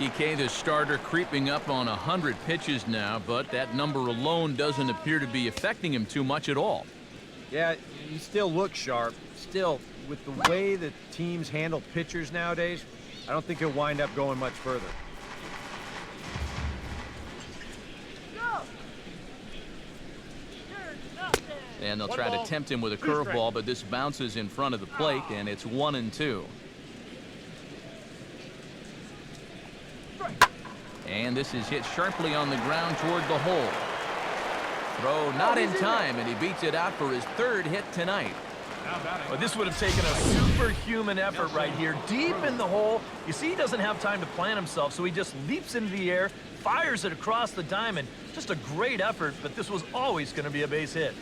EK, the starter, creeping up on 100 pitches now, but that number alone doesn't appear to be affecting him too much at all. Yeah, he still looks sharp. Still, with the way that teams handle pitchers nowadays, I don't think he'll wind up going much further. And they'll try to tempt him with a curveball, but this bounces in front of the plate, and it's 1-2. And this is hit sharply on the ground toward the hole. Throw not in time, and he beats it out for his 3rd hit tonight. Well, this would have taken a superhuman effort right here, deep in the hole. You see, he doesn't have time to plant himself, so he just leaps into the air, fires it across the diamond. Just a great effort, but this was always going to be a base hit.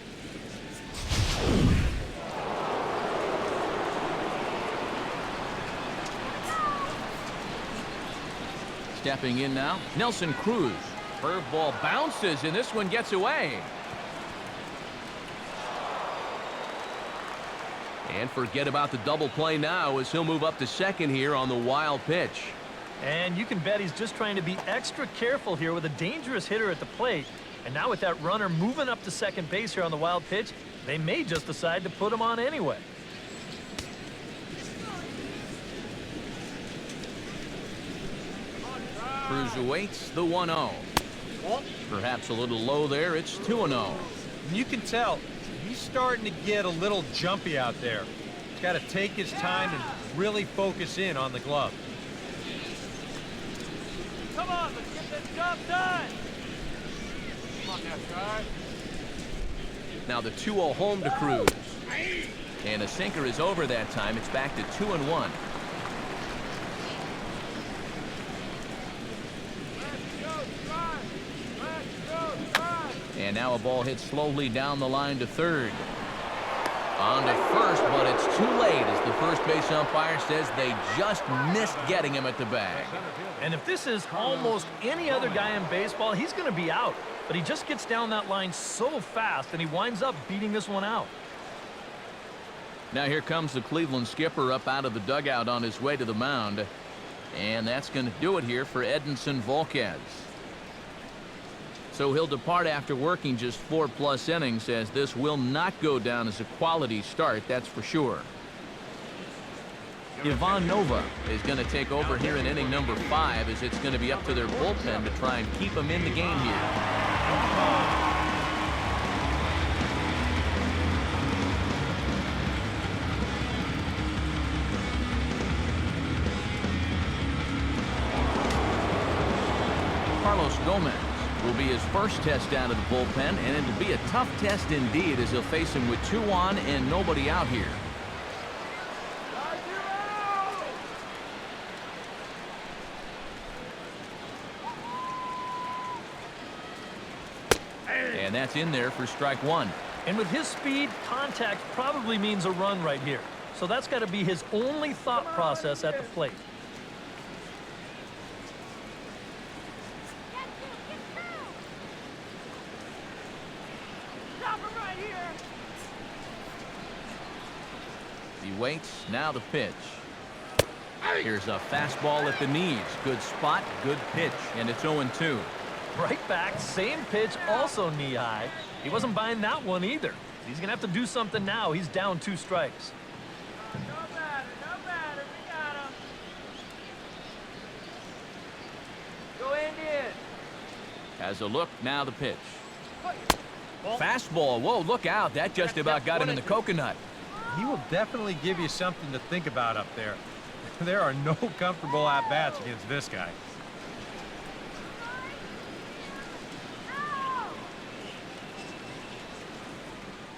Stepping in now, Nelson Cruz. Curveball bounces, and this one gets away. And forget about the double play now as he'll move up to second here on the wild pitch. And you can bet he's just trying to be extra careful here with a dangerous hitter at the plate. And now with that runner moving up to second base here on the wild pitch, they may just decide to put him on anyway. Cruz awaits the 1-0. Perhaps a little low there. It's 2-0. You can tell he's starting to get a little jumpy out there. He's got to take his time and really focus in on the glove. Come on, let's get this job done. Come on now, Tribe. Now the 2-0 home to Cruz. And a sinker is over that time. It's back to 2-1. And now a ball hit slowly down the line to third. On to first, but it's too late as the first base umpire says they just missed getting him at the bag. And if this is almost any other guy in baseball, he's going to be out. But he just gets down that line so fast, and he winds up beating this one out. Now here comes the Cleveland skipper up out of the dugout on his way to the mound. And that's going to do it here for Edinson Volquez. So he'll depart after working just 4+ innings, as this will not go down as a quality start, that's for sure. Ivan Nova is going to take over here in inning number 5, as it's going to be up to their bullpen to try and keep him in the game here. Carlos Gomez will be his first test out of the bullpen, and it'll be a tough test indeed, as he'll face him with 2 on and nobody out here. And that's in there for strike 1. And with his speed, contact probably means a run right here. So that's got to be his only thought process at the plate. He waits, now the pitch. Here's a fastball at the knees. Good spot, good pitch, and it's 0-2. Right back, same pitch, also knee high. He wasn't buying that one either. He's going to have to do something now. He's down 2 strikes. No matter, we got him. Go Indians. Has a look, now the pitch. Fastball, whoa, look out. That just about got him in the coconut. He will definitely give you something to think about up there. There are no comfortable at-bats against this guy.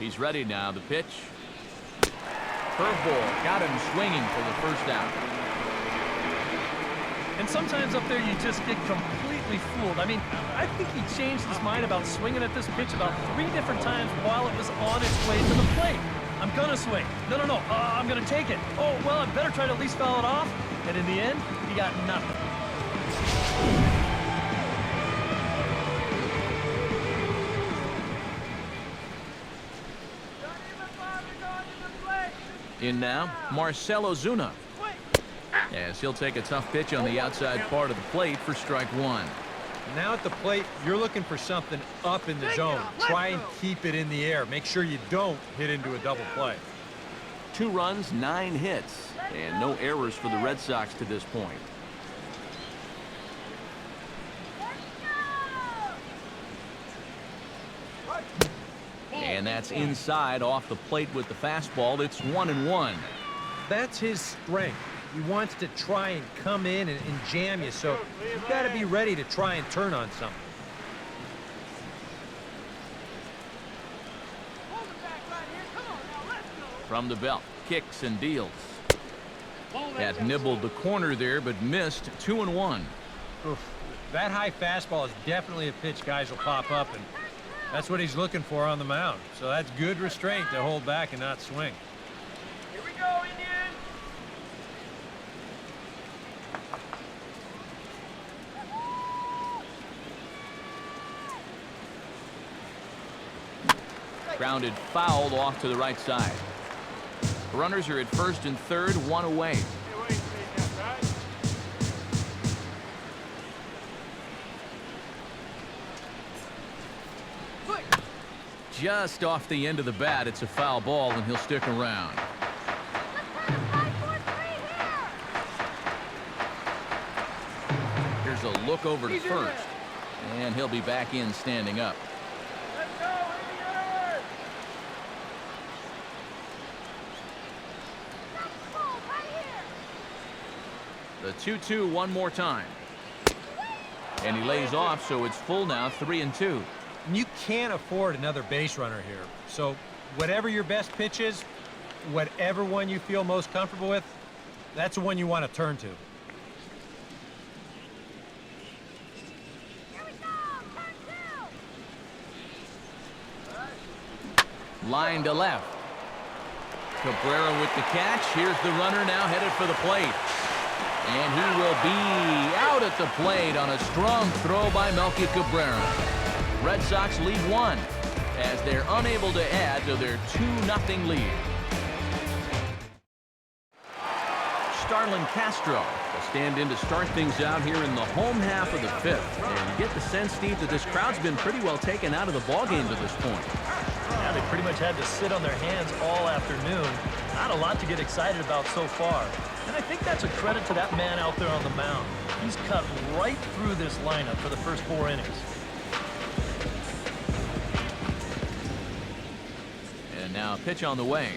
He's ready now, the pitch. Curveball, got him swinging for the first out. And sometimes up there you just get completely fooled. I mean, I think he changed his mind about swinging at this pitch about 3 different times while it was on its way to the plate. I'm gonna swing. No, I'm gonna take it. Oh, well, I better try to at least foul it off. And in the end, he got nothing. Don't even bother going to the plate. In now, Marcell Ozuna, as he'll take a tough pitch on the outside part of the plate for strike 1. Now at the plate, you're looking for something up in the zone. Try and keep it in the air. Make sure you don't hit into a double play. 2 runs, 9 hits, and no errors for the Red Sox to this point. And that's inside off the plate with the fastball. It's 1-1. That's his strength. He wants to try and come in and jam you, so you've got to be ready to try and turn on something. Hold it back right here. Come on now, let's go. From the belt, kicks and deals. Had nibbled the corner there, but missed. 2-1. Oof. That high fastball is definitely a pitch guys will pop up, and that's what he's looking for on the mound. So that's good restraint to hold back and not swing. Here we go, Indians. Grounded foul off to the right side. Runners are at first and third, 1 away. Just off the end of the bat, it's a foul ball, and he'll stick around. Here's a look over to first, and he'll be back in standing up. Let's go, Indians. The 2-2 one more time. And he lays off, so it's full now, 3-2. You can't afford another base runner here. So whatever your best pitch is, whatever one you feel most comfortable with, that's the one you want to turn to. Line to left. Cabrera with the catch. Here's the runner now headed for the plate. And he will be out at the plate on a strong throw by Melky Cabrera. Red Sox lead 1 as they're unable to add to their 2-0 lead. Starlin Castro will stand in to start things out here in the home half of the 5th. And you get the sense, Steve, that this crowd's been pretty well taken out of the ballgame to this point. Yeah, they pretty much had to sit on their hands all afternoon. Not a lot to get excited about so far. And I think that's a credit to that man out there on the mound. He's cut right through this lineup for the first 4 innings. And now a pitch on the way.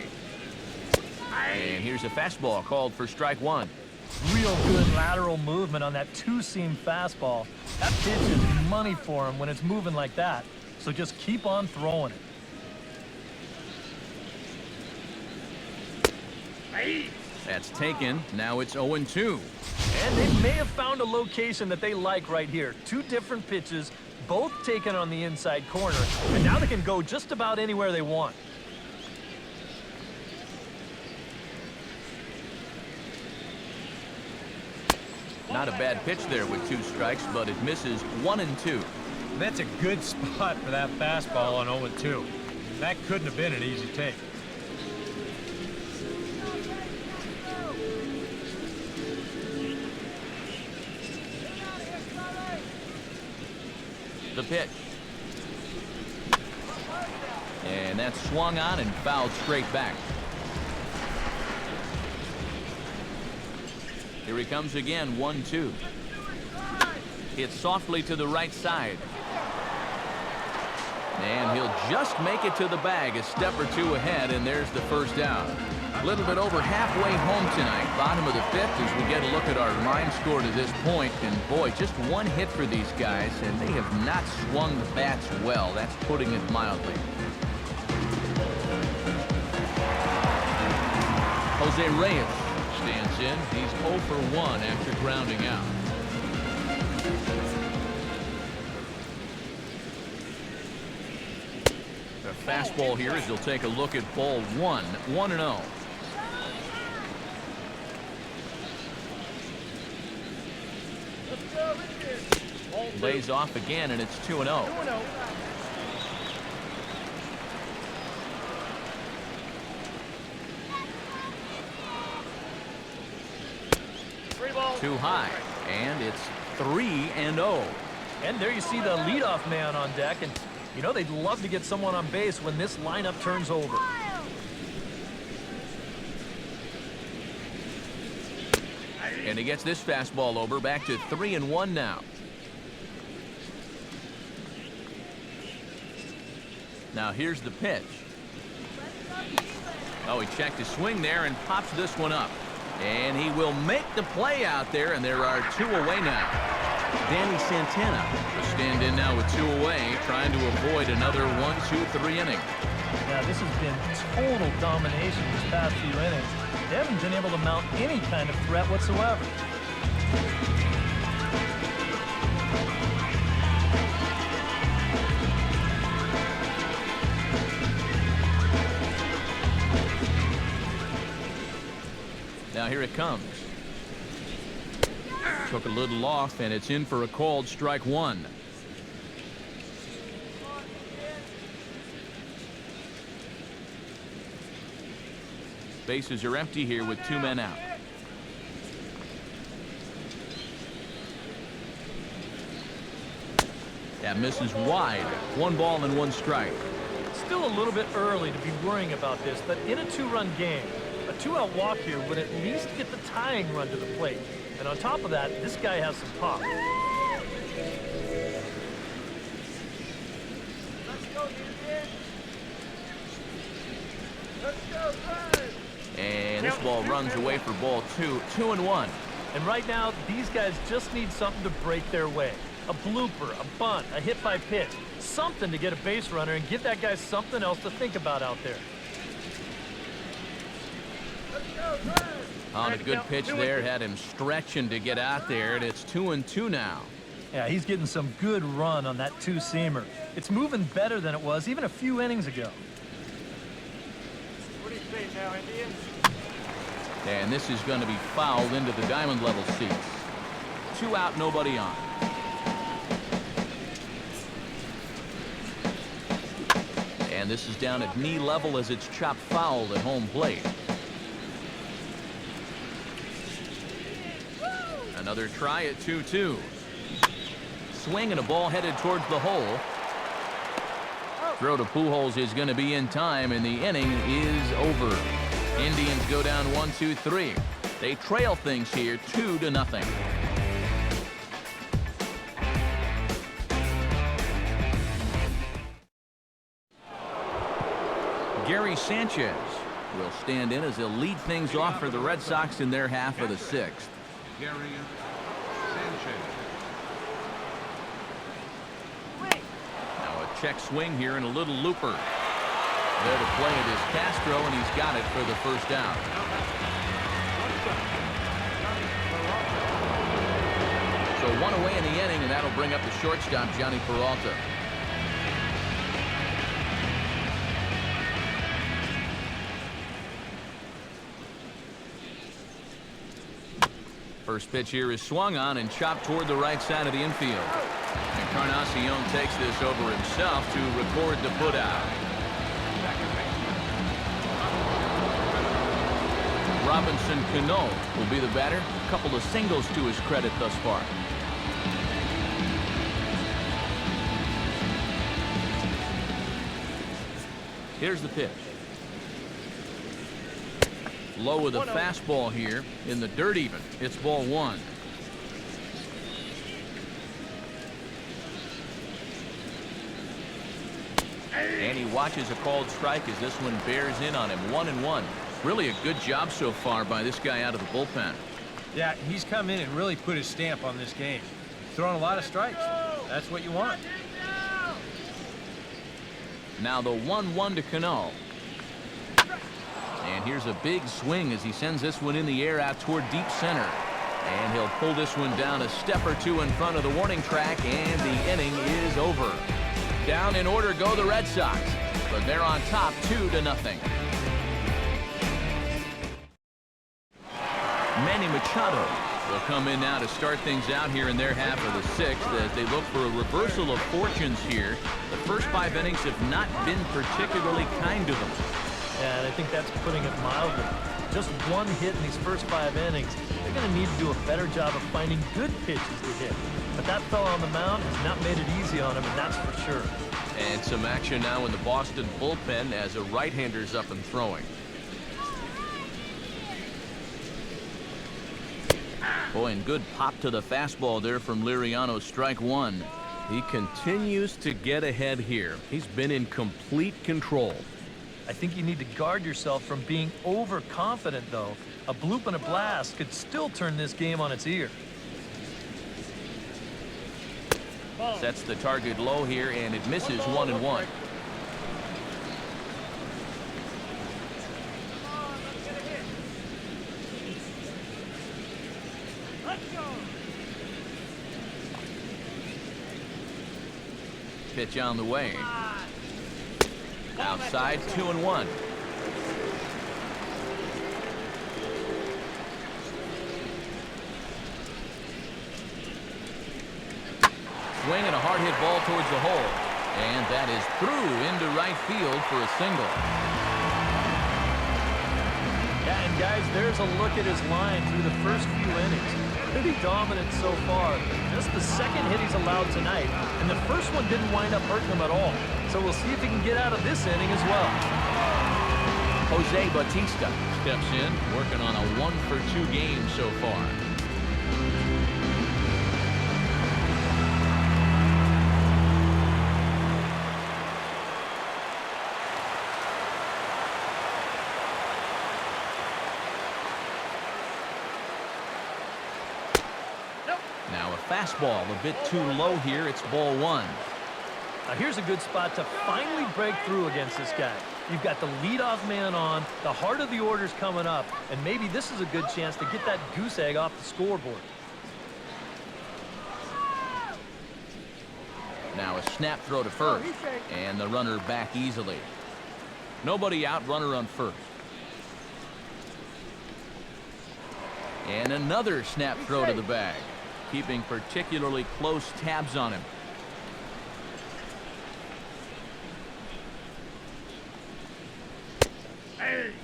And here's a fastball called for strike 1. Real good lateral movement on that two-seam fastball. That pitch is money for him when it's moving like that. So just keep on throwing it. That's taken. Now it's 0-2. And they may have found a location that they like right here. 2 different pitches, both taken on the inside corner. And now they can go just about anywhere they want. Not a bad pitch there with 2 strikes, but it misses 1-2. That's a good spot for that fastball on 0-2. That couldn't have been an easy take. The pitch. And that's swung on and fouled straight back. Here he comes again, 1-2. Hits softly to the right side. And he'll just make it to the bag, a step or 2 ahead, and there's the first out. A little bit over halfway home tonight, bottom of the 5th, as we get a look at our line score to this point. And boy, just 1 hit for these guys, and they have not swung the bats well. That's putting it mildly. Jose Reyes stands in. He's 0 for 1 after grounding out. The fastball here as he'll take a look at ball 1, 1-0. Lays off again, and it's 2-0. Too high, and it's 3-0. And there you see the leadoff man on deck, and you know they'd love to get someone on base when this lineup turns over. And he gets this fastball over, back to 3-1 now. Now here's the pitch. Oh, he checked his swing there and pops this one up. And he will make the play out there, and there are 2 away now. Danny Santana will stand in now with 2 away, trying to avoid another 1-2-3 inning. Now this has been total domination these past few innings. They haven't been able to mount any kind of threat whatsoever. Now here it comes. Took a little off, and it's in for a called strike 1. Bases are empty here with 2 men out. That misses wide. 1 ball and 1 strike. Still a little bit early to be worrying about this, but in a 2-run game, a 2-out walk here would at least get the tying run to the plate. And on top of that, this guy has some pop. And this ball runs away for ball 2, 2-1. And right now, these guys just need something to break their way. A blooper, a bunt, a hit by pitch. Something to get a base runner and give that guy something else to think about out there. On a good pitch there, had him stretching to get out there, and it's 2-2 now. Yeah, he's getting some good run on that 2-seamer. It's moving better than it was even a few innings ago. Speed now, Indians. And this is going to be fouled into the diamond level seats. 2 out, nobody on. And this is down at knee level as it's chopped foul at home plate. Another try at 2-2. Swing and a ball headed towards the hole. Throw to Pujols is going to be in time, and the inning is over. Indians go down 1-2-3. They trail things here 2-0. Gary Sanchez will stand in as he'll lead things off for the Red Sox in their half of the 6th. Gary Sanchez. Now a check swing here and a little looper. There to play it is Castro, and he's got it for the first out. So 1 away in the inning, and that'll bring up the shortstop, Johnny Peralta. First pitch here is swung on and chopped toward the right side of the infield. Encarnacion takes this over himself to record the putout. Robinson Cano will be the batter. A couple of singles to his credit thus far. Here's the pitch. Low with a fastball here in the dirt even. It's ball 1. And he watches a called strike as this one bears in on him. 1-1. Really a good job so far by this guy out of the bullpen. Yeah, he's come in and really put his stamp on this game. Throwing a lot of strikes. That's what you want. Now the 1-1 to Cano. And here's a big swing as he sends this one in the air out toward deep center. And he'll pull this one down a step or two in front of the warning track, and the inning is over. Down in order go the Red Sox, but they're on top 2-0. Manny Machado will come in now to start things out here in their half of the 6th as they look for a reversal of fortunes here. The first 5 innings have not been particularly kind to them. Yeah, and I think that's putting it mildly. Just 1 hit in these first 5 innings. They're going to need to do a better job of finding good pitches to hit. But that fella on the mound has not made it easy on him, and that's for sure. And some action now in the Boston bullpen as a right-hander's up and throwing. Boy, and good pop to the fastball there from Liriano, strike 1. He continues to get ahead here. He's been in complete control. I think you need to guard yourself from being overconfident, though. A bloop and a blast could still turn this game on its ear. Sets the target low here, and it misses 1-1. Pitch on the way. Outside, 2-1. Swing and a hard hit ball towards the hole. And that is through into right field for a single. Yeah, and guys, there's a look at his line through the first few innings. Pretty dominant so far. Just the second hit he's allowed tonight, and the first one didn't wind up hurting him at all. So we'll see if he can get out of this inning as well. Jose Bautista steps in, working on a 1-for-2 game so far. Now a fastball a bit too low here. It's ball 1. Now here's a good spot to finally break through against this guy. You've got the leadoff man on, the heart of the order's coming up, and maybe this is a good chance to get that goose egg off the scoreboard. Now a snap throw to first, and the runner back easily. Nobody out, runner on first. And another snap throw to the bag, keeping particularly close tabs on him.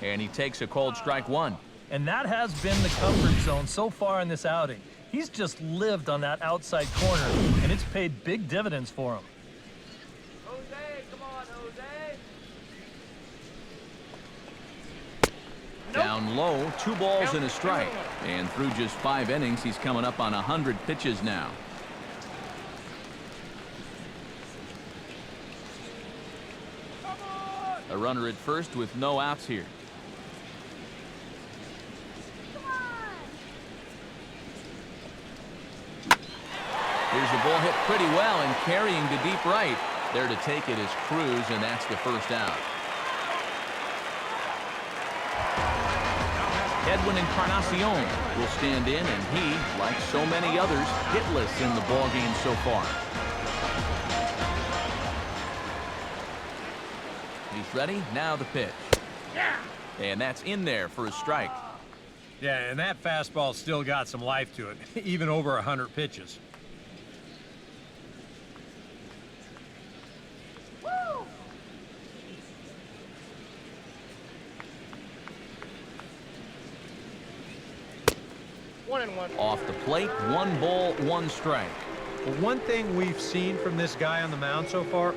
And he takes a cold strike one. And that has been the comfort zone so far in this outing. He's just lived on that outside corner, and it's paid big dividends for him. Jose, come on, Jose. Down low, 2 balls and a strike. And through just 5 innings, he's coming up on 100 pitches now. A runner at first with no outs here. Here's the ball hit pretty well and carrying to deep right. There to take it is Cruz, and that's the first out. Edwin Encarnacion will stand in, and he, like so many others, hitless in the ballgame so far. He's ready. Now the pitch. And that's in there for a strike. Yeah, and that fastball still got some life to it, even over 100 pitches. Off the plate, 1 ball, 1 strike. Well, one thing we've seen from this guy on the mound so far,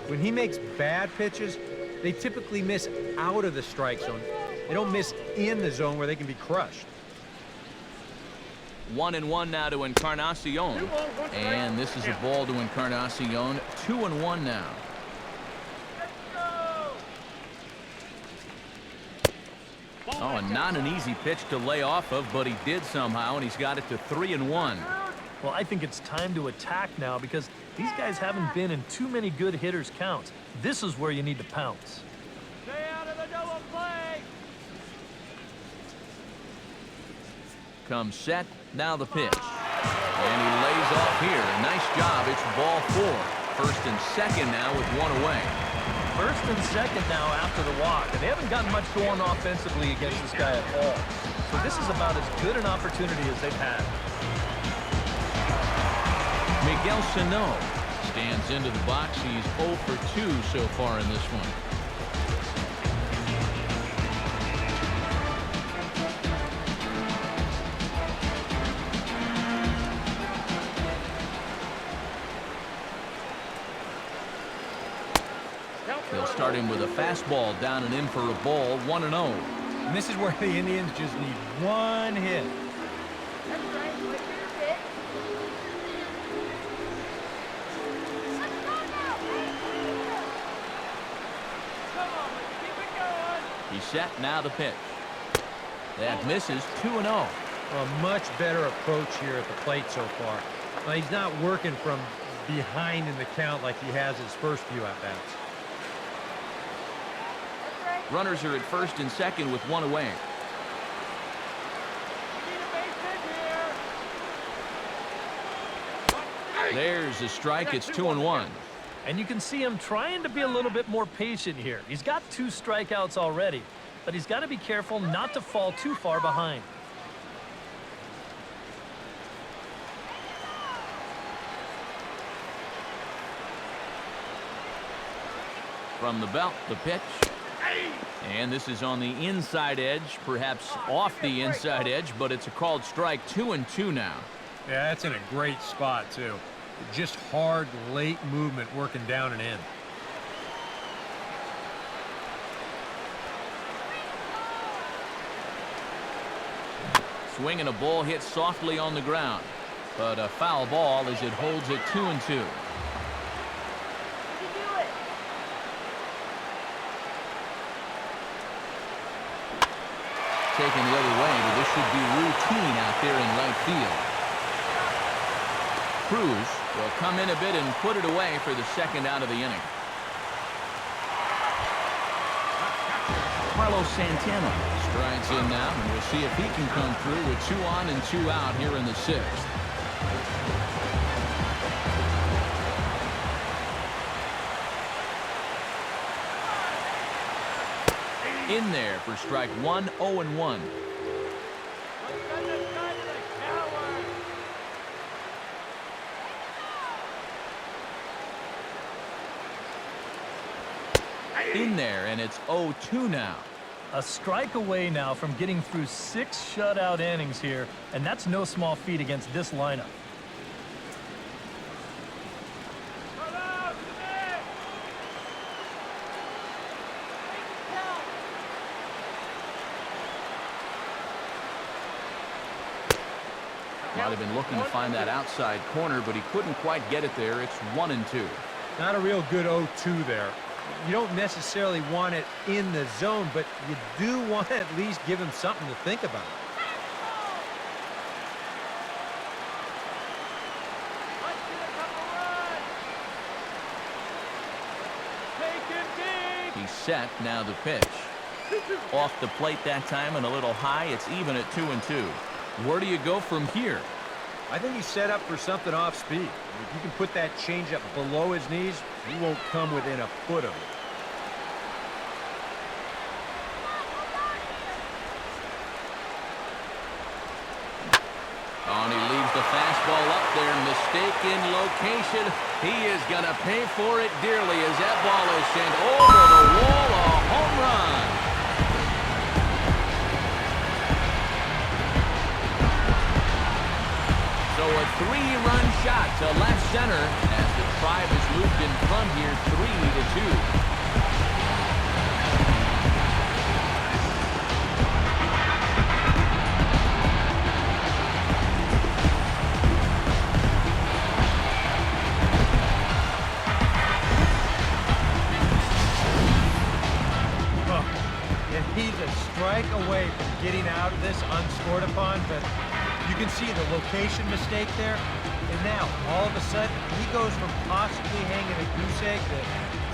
when he makes bad pitches, they typically miss out of the strike zone. They don't miss in the zone where they can be crushed. 1-1 now to Encarnacion. And this is a ball to Encarnacion. 2-1 now. Oh, and not an easy pitch to lay off of, but he did somehow, and he's got it to 3-1. Well, I think it's time to attack now because these guys haven't been in too many good hitters' counts. This is where you need to pounce. Stay out of the double play. Comes set, now the pitch. And he lays off here. Nice job, it's ball 4. First and second now with 1 away. First and second now after the walk, and they haven't gotten much going offensively against this guy at all. So this is about as good an opportunity as they've had. Miguel Sano stands into the box. He's 0 for 2 so far in this one. He'll start him with a fastball down and in for a ball, 1-0. And this is where the Indians just need 1 hit. That's right. Wait for your pitch. Let's go now. Come on, let's keep it going. He's set, now the pitch. That misses, 2-0. A much better approach here at the plate so far. Well, he's not working from behind in the count like he has his first few at-bats. Runners are at first and second with 1 away. We need a base hit here. There's a strike. It's 2-1. And you can see him trying to be a little bit more patient here. He's got 2 strikeouts already, but he's got to be careful not to fall too far behind. From the belt, the pitch. And this is on the inside edge, perhaps off the inside edge, but it's a called strike. 2-2 now. Yeah, that's in a great spot, too. Just hard, late movement working down and in. Swinging a ball hit softly on the ground, but a foul ball as it holds it 2-2. Taken the other way, but this should be routine out there in right field. Cruz will come in a bit and put it away for the second out of the inning. Carlos Santana strides in now, and we'll see if he can come through with 2 on and 2 out here in the 6th. In there for strike 1, 0-1. in there, and it's 0-2 now. A strike away now from getting through 6 shutout innings here, and that's no small feat against this lineup. Might have been looking to find that outside corner, but he couldn't quite get it there. It's 1-2. Not a real good 0-2 there. You don't necessarily want it in the zone, but you do want to at least give him something to think about. He's set. Now the pitch. Off the plate that time and a little high. It's even at 2-2. Where do you go from here? I think he's set up for something off speed. If you can put that changeup below his knees, he won't come within a foot of it. Oh, and he leaves the fastball up there. Mistaken location. He is going to pay for it dearly as that ball is sent over the wall. A home run. So a 3-run shot to left center as the Tribe has moved in front here 3-2. Strike away from getting out of this unscored upon, but you can see the location mistake there. And now, all of a sudden, he goes from possibly hanging a goose egg to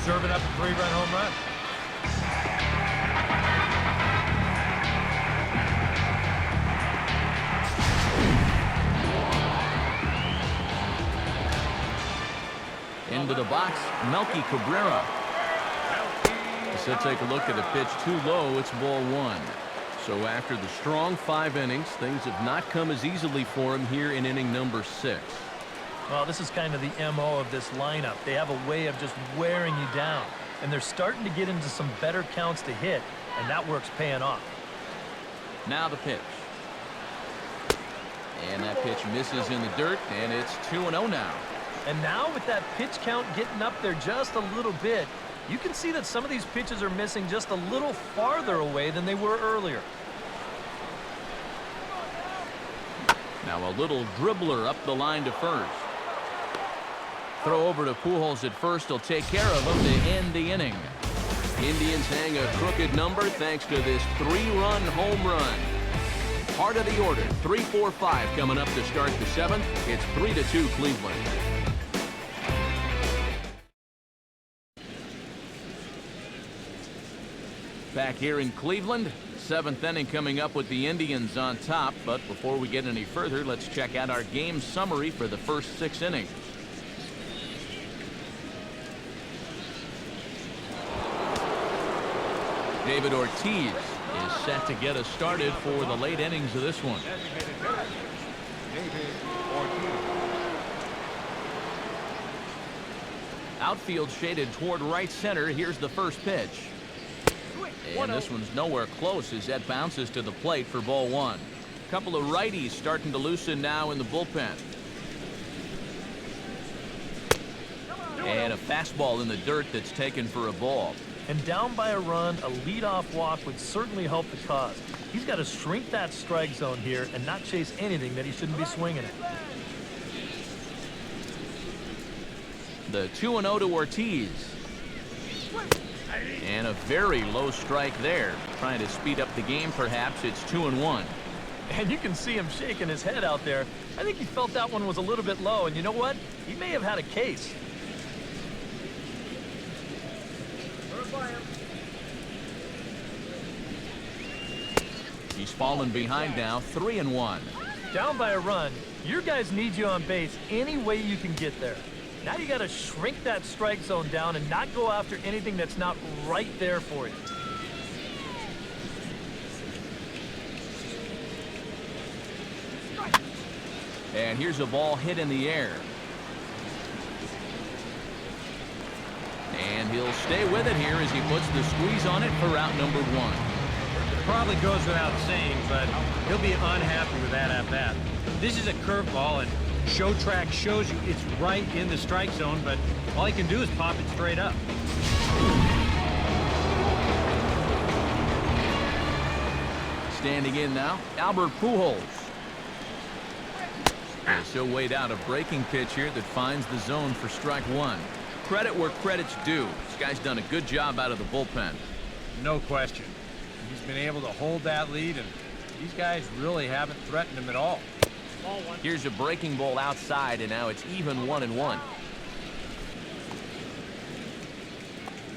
serving up a 3-run home run. Into the box, Melky Cabrera. So take a look at a pitch too low. It's ball 1. So after the strong 5 innings, things have not come as easily for him here in inning number 6. Well, this is kind of the MO of this lineup. They have a way of just wearing you down, and they're starting to get into some better counts to hit, and that work's paying off. Now the pitch. And that pitch misses in the dirt, and it's 2-0 now. And now with that pitch count getting up there just a little bit, you can see that some of these pitches are missing just a little farther away than they were earlier. Now a little dribbler up the line to first. Throw over to Pujols at first. He'll take care of him to end the inning. Indians hang a crooked number thanks to this 3-run home run. Part of the order, 3-4-5 coming up to start the 7th. It's 3-2 Cleveland. Back here in Cleveland, 7th inning coming up with the Indians on top. But before we get any further, let's check out our game summary for the first 6 innings. David Ortiz is set to get us started for the late innings of this one. Outfield shaded toward right center. Here's the first pitch. And this one's nowhere close as that bounces to the plate for ball 1. A couple of righties starting to loosen now in the bullpen. And a fastball in the dirt that's taken for a ball. And down by a run, a leadoff walk would certainly help the cause. He's got to shrink that strike zone here and not chase anything that he shouldn't be swinging at. The 2-0 to Ortiz. And a very low strike there. Trying to speed up the game, perhaps. It's 2-1. And you can see him shaking his head out there. I think he felt that one was a little bit low. And you know what? He may have had a case. He's fallen behind now, 3-1. Down by a run, your guys need you on base any way you can get there. Now you got to shrink that strike zone down and not go after anything that's not right there for you. And here's a ball hit in the air. And he'll stay with it here as he puts the squeeze on it for out number 1. It probably goes without saying, but he'll be unhappy with that at bat. This is a curveball, and Show Track shows you it's right in the strike zone, but all he can do is pop it straight up. Standing in now, Albert Pujols. As he'll wait out a breaking pitch here that finds the zone for strike 1. Credit where credit's due. This guy's done a good job out of the bullpen. No question. He's been able to hold that lead, and these guys really haven't threatened him at all. Here's a breaking ball outside, and now it's even 1-1.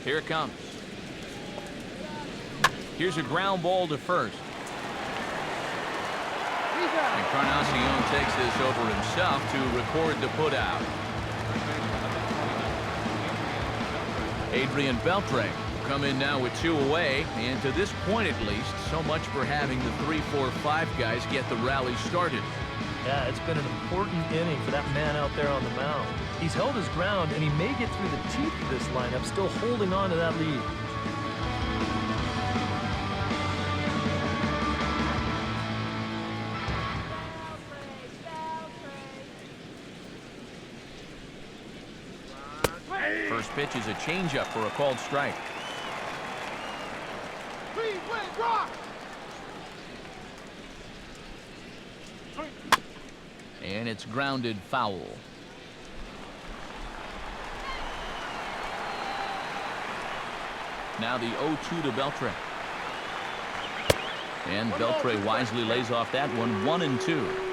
Here it comes. Here's a ground ball to first. Encarnacion takes this over himself to record the putout. Adrian Beltre will come in now with 2 away, and to this point at least, so much for having the 3, 4, 5 guys get the rally started. Yeah, it's been an important inning for that man out there on the mound. He's held his ground, and he may get through the teeth of this lineup, still holding on to that lead. First pitch is a changeup for a called strike. And it's grounded foul. Now the 0-2 to Beltre. And Beltre wisely lays off that one, 1-2.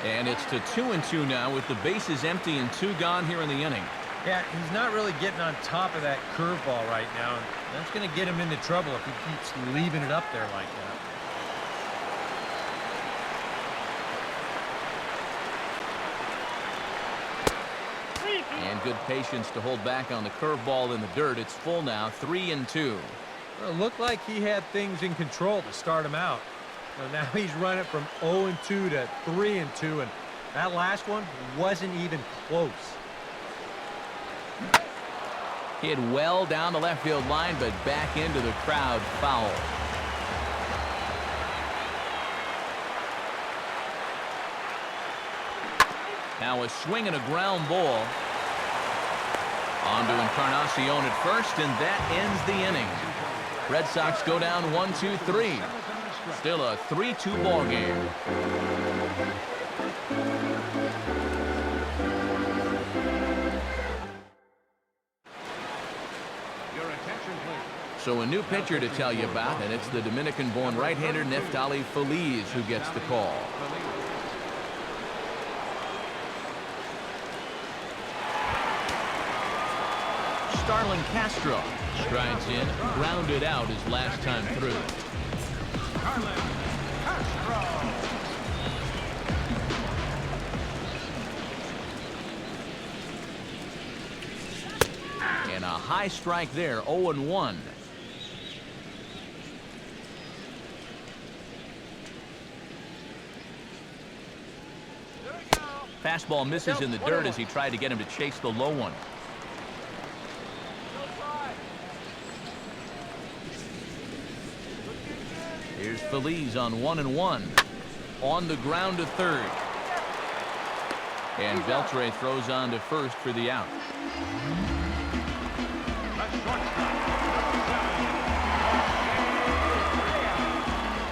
And it's to 2-2 now with the bases empty and 2 gone here in the inning. Yeah, he's not really getting on top of that curveball right now, and that's going to get him into trouble if he keeps leaving it up there like that. And good patience to hold back on the curveball in the dirt. It's full now, 3-2. Well, it looked like he had things in control to start him out. So now he's running from 0-2 to 3-2, and that last one wasn't even close. Hit well down the left field line, but back into the crowd, foul. Now a swing and a ground ball. On to Encarnacion at first, and that ends the inning. Red Sox go down 1-2-3. Still a 3-2 ball game. So a new pitcher to tell you about, and it's the Dominican-born right-hander Neftali Feliz who gets the call. Starlin Castro strides in, grounded out his last time through. And a high strike there, 0-1. Fastball misses in the dirt as he tried to get him to chase the low one. Here's Feliz on 1-1. On the ground to third. And Beltre throws on to first for the out.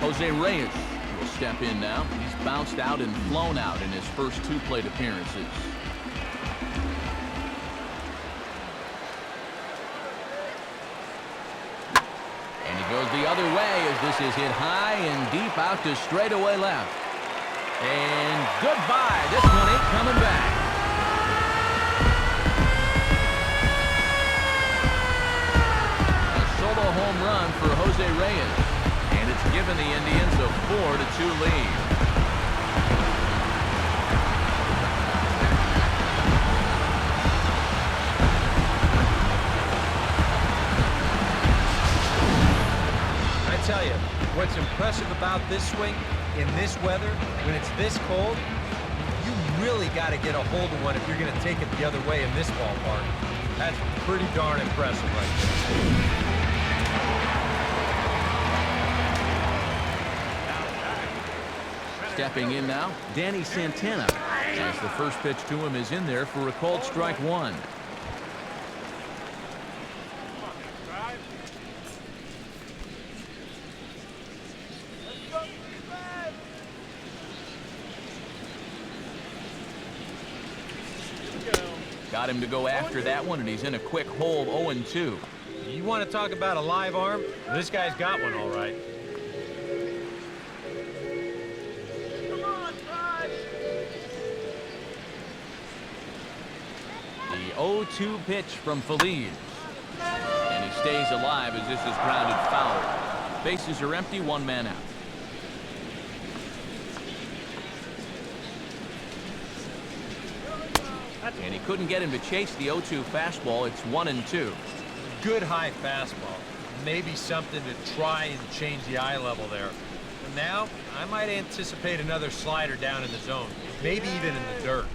Jose Reyes will step in now. He's bounced out and flown out in his first 2 plate appearances. Goes the other way as this is hit high and deep out to straightaway left. And goodbye. This one ain't coming back. A solo home run for Jose Reyes. And it's given the Indians a 4-2 lead. Tell you, what's impressive about this swing in this weather, when it's this cold, you really got to get a hold of one if you're going to take it the other way in this ballpark. That's pretty darn impressive right there. Stepping in now, Danny Santana, as the first pitch to him is in there for a called strike one. Got him to go after that one, and he's in a quick hole, 0-2. You want to talk about a live arm? This guy's got one all right. The 0-2 pitch from Feliz. And he stays alive as this is grounded foul. Bases are empty, one man out. And he couldn't get him to chase the 0-2 fastball. It's 1-2. Good high fastball. Maybe something to try and change the eye level there. And now, I might anticipate another slider down in the zone. Maybe even in the dirt.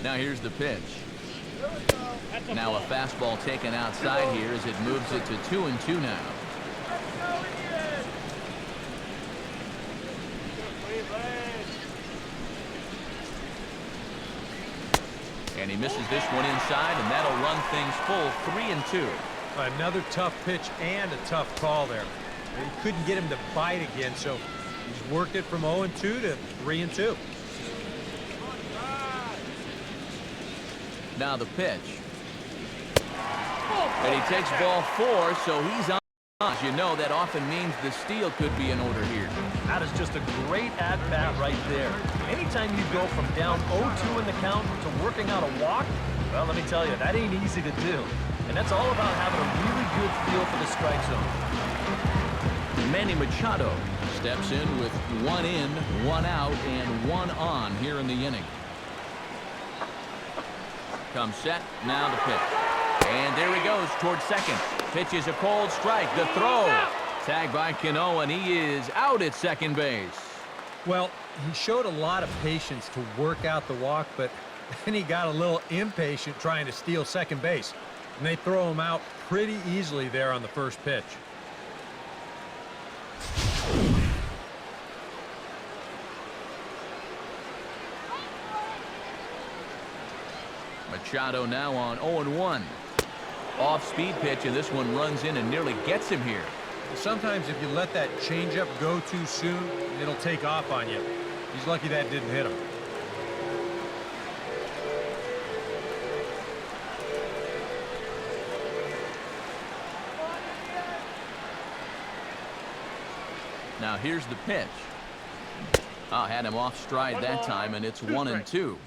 Now here's the pitch. Now a fastball taken outside here as it moves it to 2-2 now. And he misses this one inside, and that'll run things full, 3-2. Another tough pitch and a tough call there. He couldn't get him to bite again, so he's worked it from 0-2 to 3-2. Now the pitch. And he takes ball 4, so he's on. As you know, that often means the steal could be in order here. That is just a great at-bat right there. Anytime you go from down 0-2 in the count to working out a walk, well, let me tell you, that ain't easy to do. And that's all about having a really good feel for the strike zone. Manny Machado steps in with 1 in, 1 out, and 1 on here in the inning. Comes set, now the pitch. And there he goes towards second. Pitch is a cold strike. The throw. Tagged by Cano, and he is out at second base. Well, he showed a lot of patience to work out the walk, but then he got a little impatient trying to steal second base. And they throw him out pretty easily there on the first pitch. Machado now on 0-1. Off-speed pitch, and this one runs in and nearly gets him here. Sometimes if you let that changeup go too soon, it'll take off on you. He's lucky that didn't hit him. Now here's the pitch. Had him off stride that time, and it's 1-2.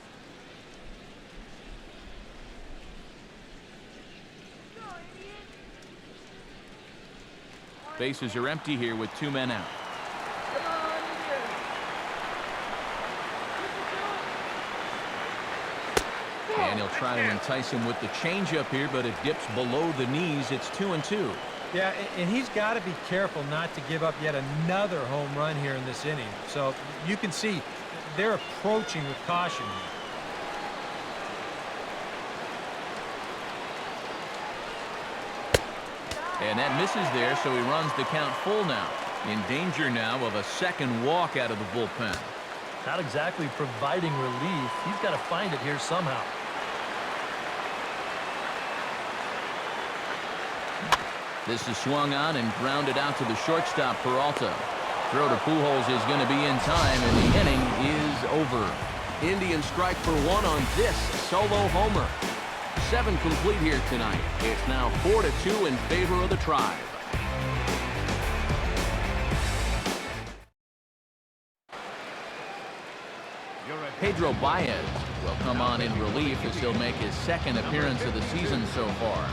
Bases are empty here with 2 men out. And he'll try to entice him with the changeup here, but it dips below the knees. It's 2-2. Yeah, and he's got to be careful not to give up yet another home run here in this inning. So you can see they're approaching with caution. And that misses there, so he runs the count full now. In danger now of a second walk out of the bullpen. Not exactly providing relief. He's got to find it here somehow. This is swung on and grounded out to the shortstop, Peralta. Throw to Pujols is going to be in time, and the inning is over. Indians strike for 1 on this solo homer. 7 complete here tonight. It's now 4-2 in favor of the Tribe. Pedro Baez will come on in relief as he'll make his 2nd appearance of the season so far.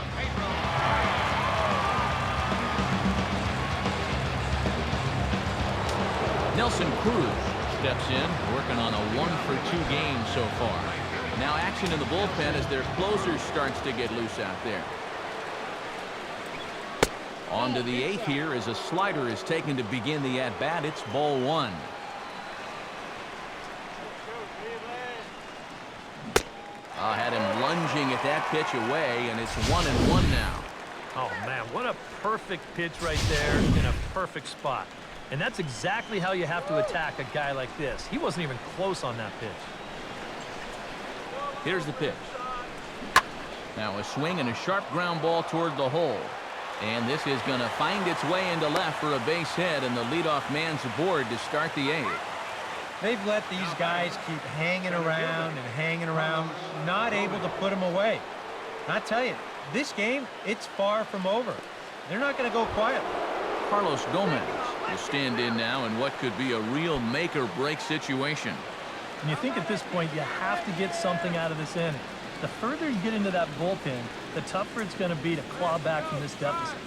Nelson Cruz steps in, working on a 1-for-2 game so far. Now action in the bullpen as their closer starts to get loose out there. On to the 8th here as a slider is taken to begin the at-bat. It's ball 1. Had him lunging at that pitch away, and it's 1-1 now. Oh, man, what a perfect pitch right there in a perfect spot. And that's exactly how you have to attack a guy like this. He wasn't even close on that pitch. Here's the pitch. Now a swing and a sharp ground ball toward the hole. And this is going to find its way into left for a base hit, and the leadoff man's aboard to start the 8th. They've let these guys keep hanging around, not able to put them away. I tell you, this game, it's far from over. They're not going to go quietly. Carlos Gomez will stand in now in what could be a real make-or-break situation. And you think at this point you have to get something out of this inning. The further you get into that bullpen, the tougher it's going to be to claw back from this deficit.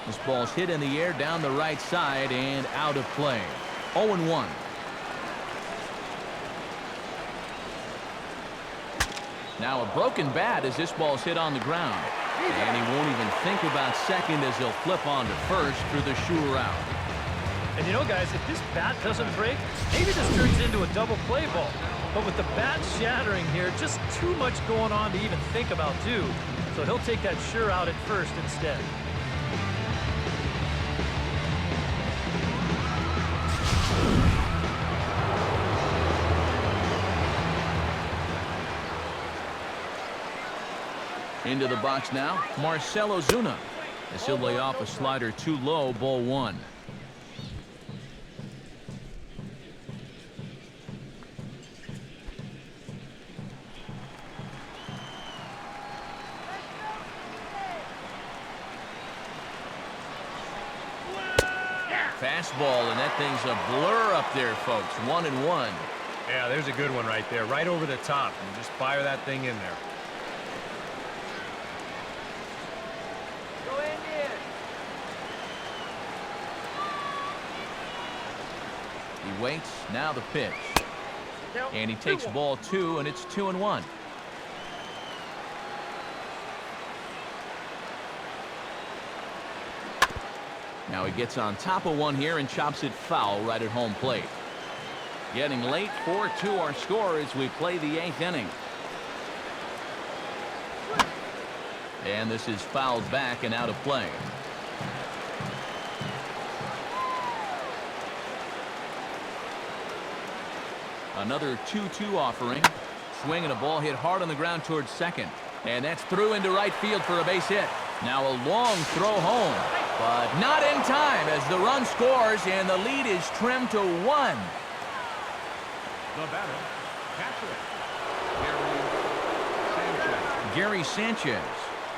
This ball's hit in the air down the right side and out of play. 0-1. Now a broken bat as this ball's hit on the ground. And he won't even think about second as he'll flip on to first for the sure out. And you know, guys, if this bat doesn't break, maybe this turns into a double play ball. But with the bat shattering here, just too much going on to even think about, too. So he'll take that sure out at first instead. Into the box now, Marcell Ozuna. As he'll lay off a slider too low, ball 1. Fastball, and that thing's a blur up there, folks. 1-1. Yeah, there's a good one right there, right over the top, and just fire that thing in there. He waits, now the pitch. And he takes ball 2, and it's 2-1. Now he gets on top of one here and chops it foul right at home plate. Getting late, 4-2 our score as we play the 8th inning. And this is fouled back and out of play. Another 2-2 offering. Swing and a ball hit hard on the ground towards second. And that's through into right field for a base hit. Now a long throw home, but not in time as the run scores and the lead is trimmed to 1. The batter, catcher, Gary Sanchez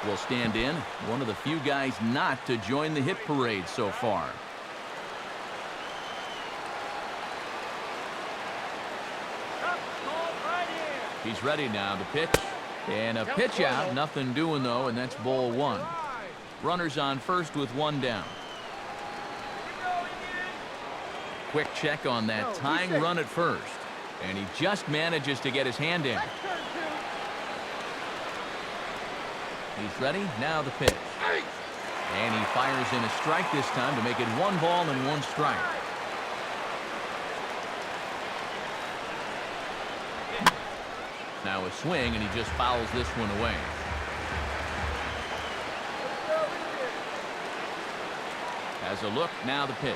will stand in, one of the few guys not to join the hit parade so far. He's ready now to pitch. And a pitch out, nothing doing though, and that's ball 1. Runners on first with 1 down. Quick check on that tying run at first. And he just manages to get his hand in. He's ready, now the pitch. And he fires in a strike this time to make it 1 ball and 1 strike. Now a swing, and he just fouls this one away. Has a look, now the pitch.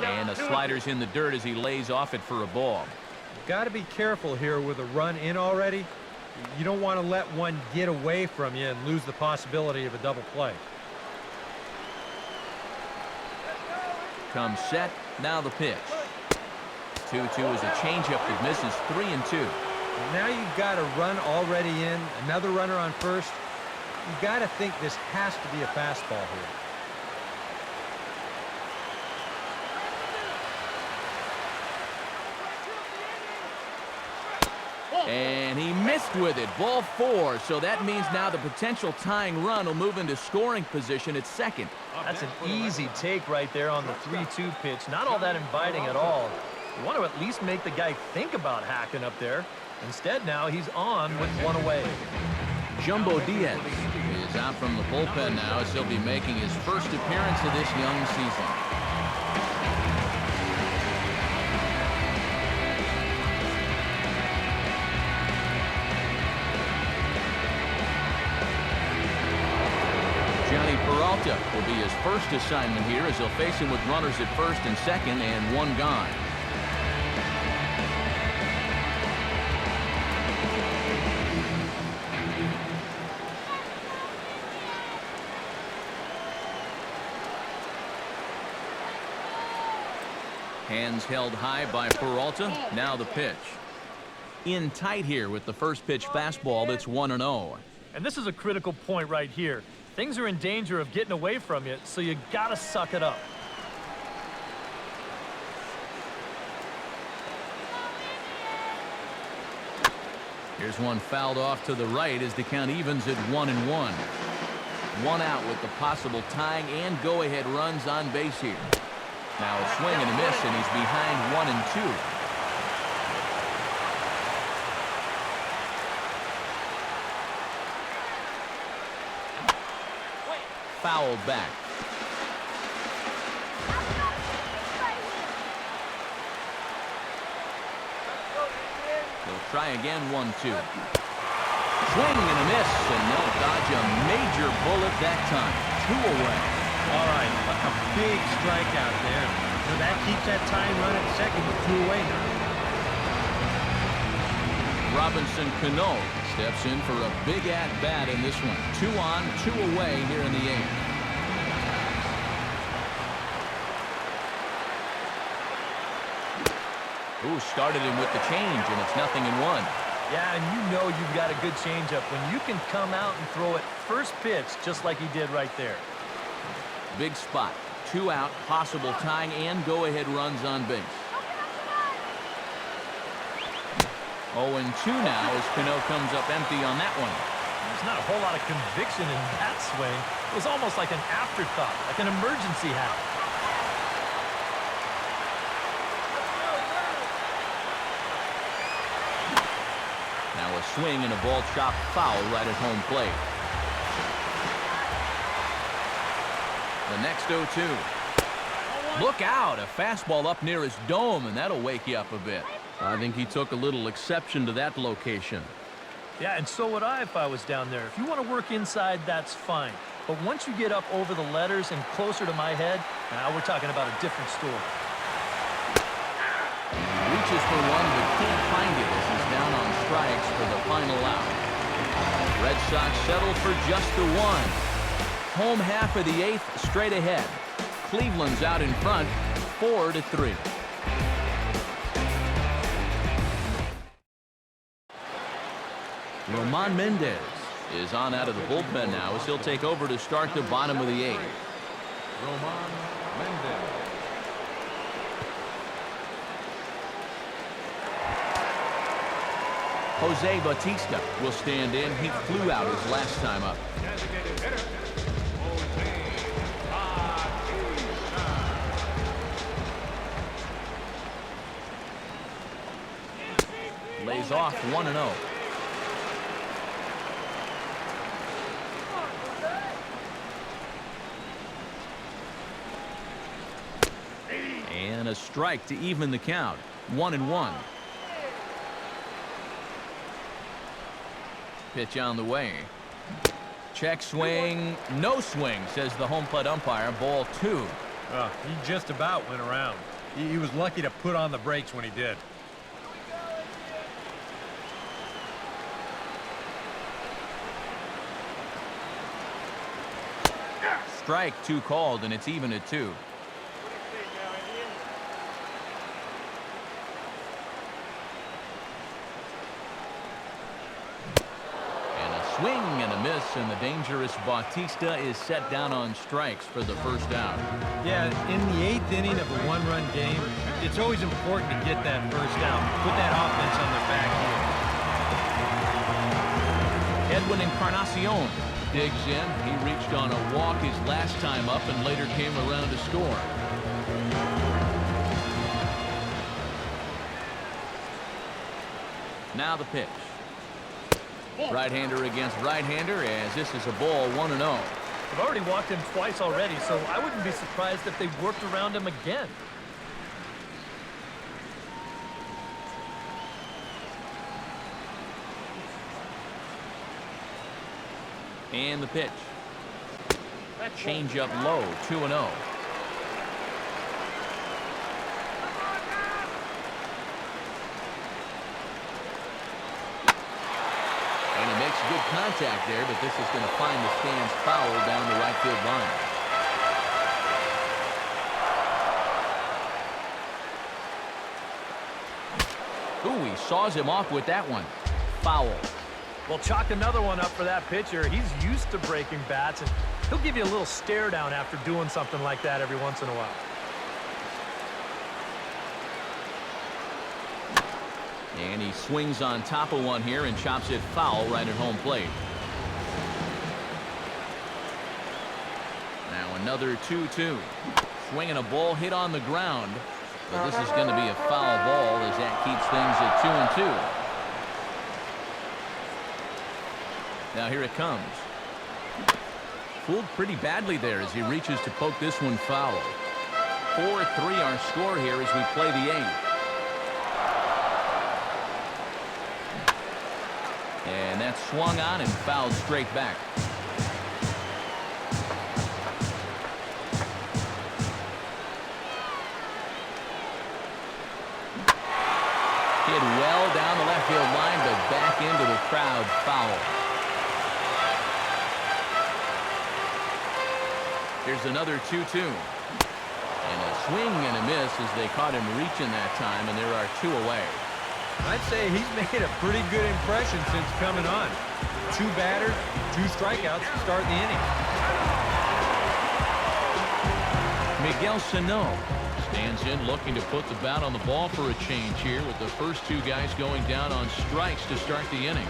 And the slider's in the dirt as he lays off it for a ball. Got to be careful here with a run in already. You don't want to let one get away from you and lose the possibility of a double play. Comes set, now the pitch. 2-2 is a changeup that misses 3-2. Now you've got a run already in, another runner on first. You've got to think this has to be a fastball here. And he missed with it. Ball 4. So that means now the potential tying run will move into scoring position at second. That's an easy take right there on the 3-2 pitch. Not all that inviting at all. You want to at least make the guy think about hacking up there. Instead, now he's on with one away. Jumbo Diaz is out from the bullpen now as he'll be making his first appearance of this young season. Johnny Peralta will be his first assignment here as he'll face him with runners at first and second and one gone. Hands held high by Peralta. Now the pitch. In tight here with the first pitch fastball that's 1-0. And this is a critical point right here. Things are in danger of getting away from you, so you gotta suck it up. Here's one fouled off to the right as the count evens at 1-1. One out with the possible tying and go-ahead runs on base here. Now a swing and a miss, and he's behind 1-2. Fouled back. They'll try again, 1-2. Swing and a miss, and they'll dodge a major bullet that time. 2 away. All right, a big strikeout there. So that keeps that tying run at second with 2 away now. Robinson Cano steps in for a big at-bat in this one. 2 on, 2 away here in the 8th. Ooh, started him with the change, and it's 0-1. Yeah, and you know you've got a good changeup when you can come out and throw it first pitch just like he did right there. Big spot. 2 out, possible tying and go-ahead runs on base. 0-2 now as Cano comes up empty on that one. There's not a whole lot of conviction in that swing. It was almost like an afterthought, like an emergency hack. Now a swing and a ball chopped foul right at home plate. The next 0-2. Look out, a fastball up near his dome, and that'll wake you up a bit. I think he took a little exception to that location. Yeah, and so would I if I was down there. If you want to work inside, that's fine. But once you get up over the letters and closer to my head, now we're talking about a different story. Reaches for one, but can't find it as he's down on strikes for the final out. Red Sox settle for just the 1. Home half of the 8th straight ahead. Cleveland's out in front, 4-3. Roman Mendez is on out of the bullpen now as he'll take over to start the bottom of the 8th. Roman Mendez. Jose Bautista will stand in. He flew out his last time up. Designated hitter, Jose Bautista. Lays off 1-0. And a strike to even the count. 1-1. Pitch on the way. Check swing. No swing, says the home plate umpire. Ball 2. He just about went around. He was lucky to put on the brakes when he did. Strike 2 called, and it's even at 2. Swing and a miss, and the dangerous Bautista is set down on strikes for the first out. Yeah, in the 8th inning of a 1-run game, it's always important to get that first out. Put that offense on their back heel. Edwin Encarnacion digs in. He reached on a walk his last time up and later came around to score. Now the pitch. Right-hander against right-hander, as this is a ball 1-0. They've already walked him twice already, so I wouldn't be surprised if they worked around him again. And the pitch. Change up low, 2-0. And he makes good contact there, but this is going to find the stands foul down the right field line. Ooh, he saws him off with that one. Foul. Well, chalk another one up for that pitcher. He's used to breaking bats, and he'll give you a little stare down after doing something like that every once in a while. And he swings on top of one here and chops it foul right at home plate. Now another 2-2. Swinging a ball hit on the ground, but this is going to be a foul ball as that keeps things at 2-2. Now here it comes. Fooled pretty badly there as he reaches to poke this one foul. 4-3 our score here as we play the 8th. And that's swung on and fouled straight back. Hit well down the left field line, but back into the crowd, foul. Here's another 2-2. And a swing and a miss as they caught him reaching that time, and there are 2 away. I'd say he's made a pretty good impression since coming on. 2 batters, 2 strikeouts to start the inning. Miguel Sano stands in looking to put the bat on the ball for a change here with the first 2 guys going down on strikes to start the inning.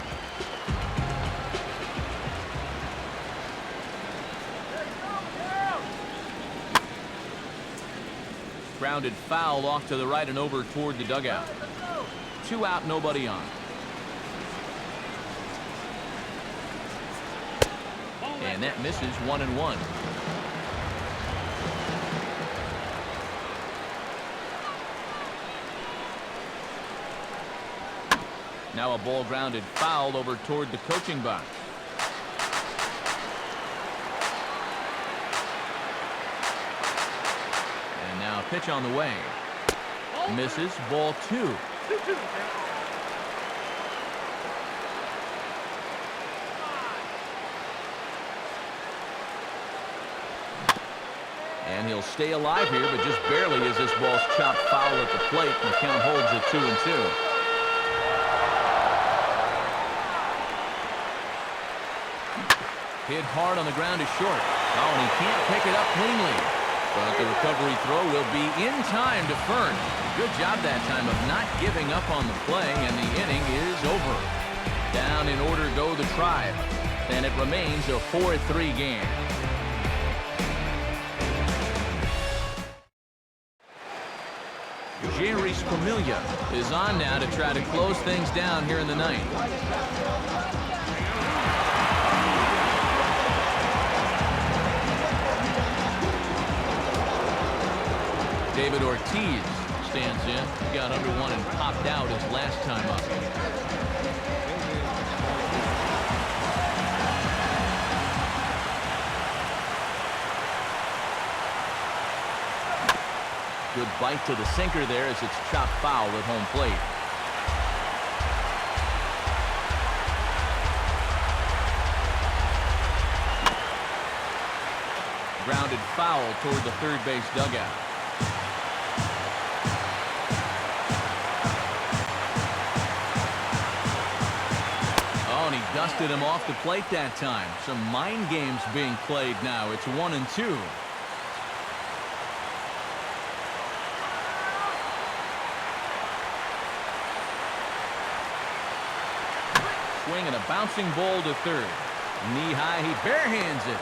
Grounded foul off to the right and over toward the dugout. 2 out, nobody on. And that misses 1-1. Now a ball grounded foul over toward the coaching box. And now a pitch on the way. Misses, ball 2. And he'll stay alive here, but just barely as this ball's chopped foul at the plate, and the count holds at 2-2. Hit hard on the ground is short. Oh, and he can't pick it up cleanly. But the recovery throw will be in time to Fern. Good job that time of not giving up on the play, and the inning is over. Down in order go the Tribe, and it remains a 4-3 game. Jerry Familia is on now to try to close things down here in the 9th. David Ortiz stands in. He got under one and popped out his last time up. Good bite to the sinker there as it's chopped foul at home plate. Grounded foul toward the third base dugout. Oh, and he dusted him off the plate that time. Some mind games being played now. It's 1-2. swing and a bouncing ball to third. Knee high, he barehands it.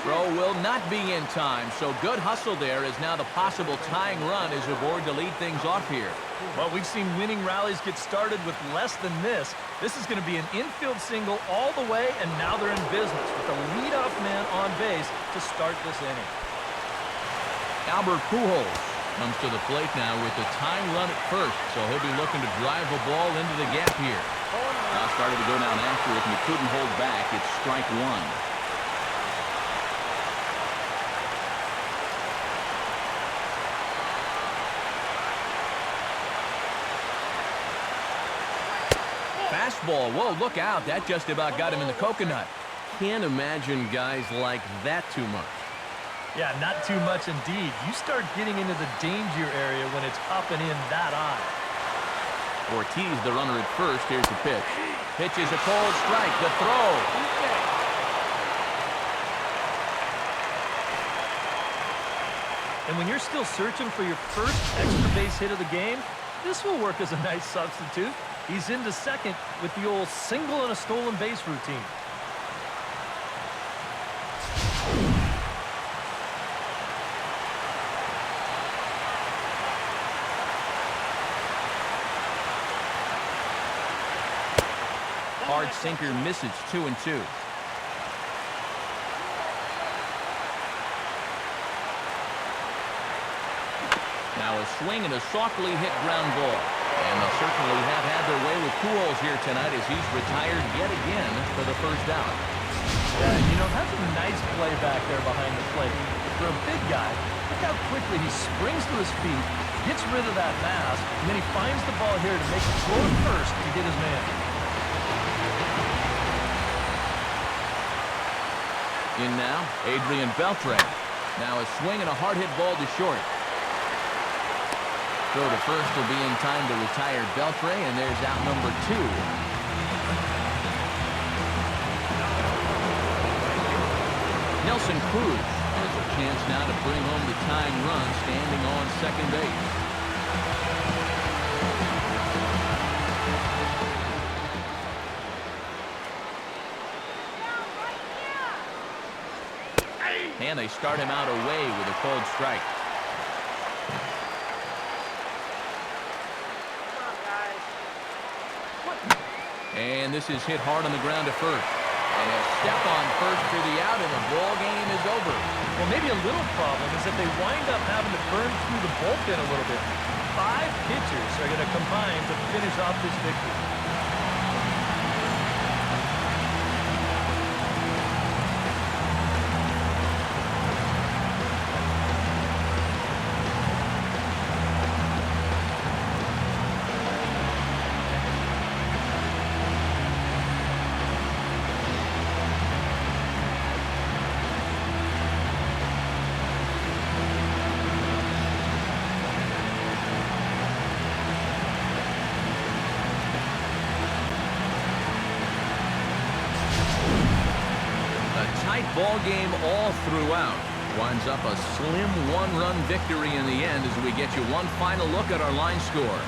Throw will not be in time, so good hustle there as now the possible tying run is aboard to lead things off here. Well, we've seen winning rallies get started with less than this. This is going to be an infield single all the way, and now they're in business with a leadoff man on base to start this inning. Albert Pujols comes to the plate now with the tying run at first, so he'll be looking to drive the ball into the gap here. Started to go down after it, and he couldn't hold back. It's strike one. Fastball. Whoa, look out. That just about got him in the coconut. Can't imagine guys like that too much. Yeah, not too much indeed. You start getting into the danger area when it's up and in that high. Ortiz, the runner at first. Here's the pitch. Pitch is a cold strike. The throw. And when you're still searching for your first extra base hit of the game, this will work as a nice substitute. He's into second with the old single and a stolen base routine. Hard sinker misses, 2-2. Now a swing and a softly hit ground ball. And they certainly have had their way with Pujols here tonight as he's retired yet again for the first out. Yeah, you know, that's a nice play back there behind the plate. For a big guy, look how quickly he springs to his feet, gets rid of that mass, and then he finds the ball here to make a throw to first to get his man. In now, Adrian Beltre. Now a swing and a hard hit ball to short. Throw to first will be in time to retire Beltre, and there's out number 2. Nelson Cruz has a chance now to bring home the tying run standing on second base. And they start him out away with a cold strike. And this is hit hard on the ground to first. And a step on first for the out, and the ball game is over. Well, maybe a little problem is that they wind up having to burn through the bullpen a little bit. 5 pitchers are going to combine to finish off this victory. Ball game all throughout. Winds up a slim 1-run victory in the end as we get you one final look at our line score.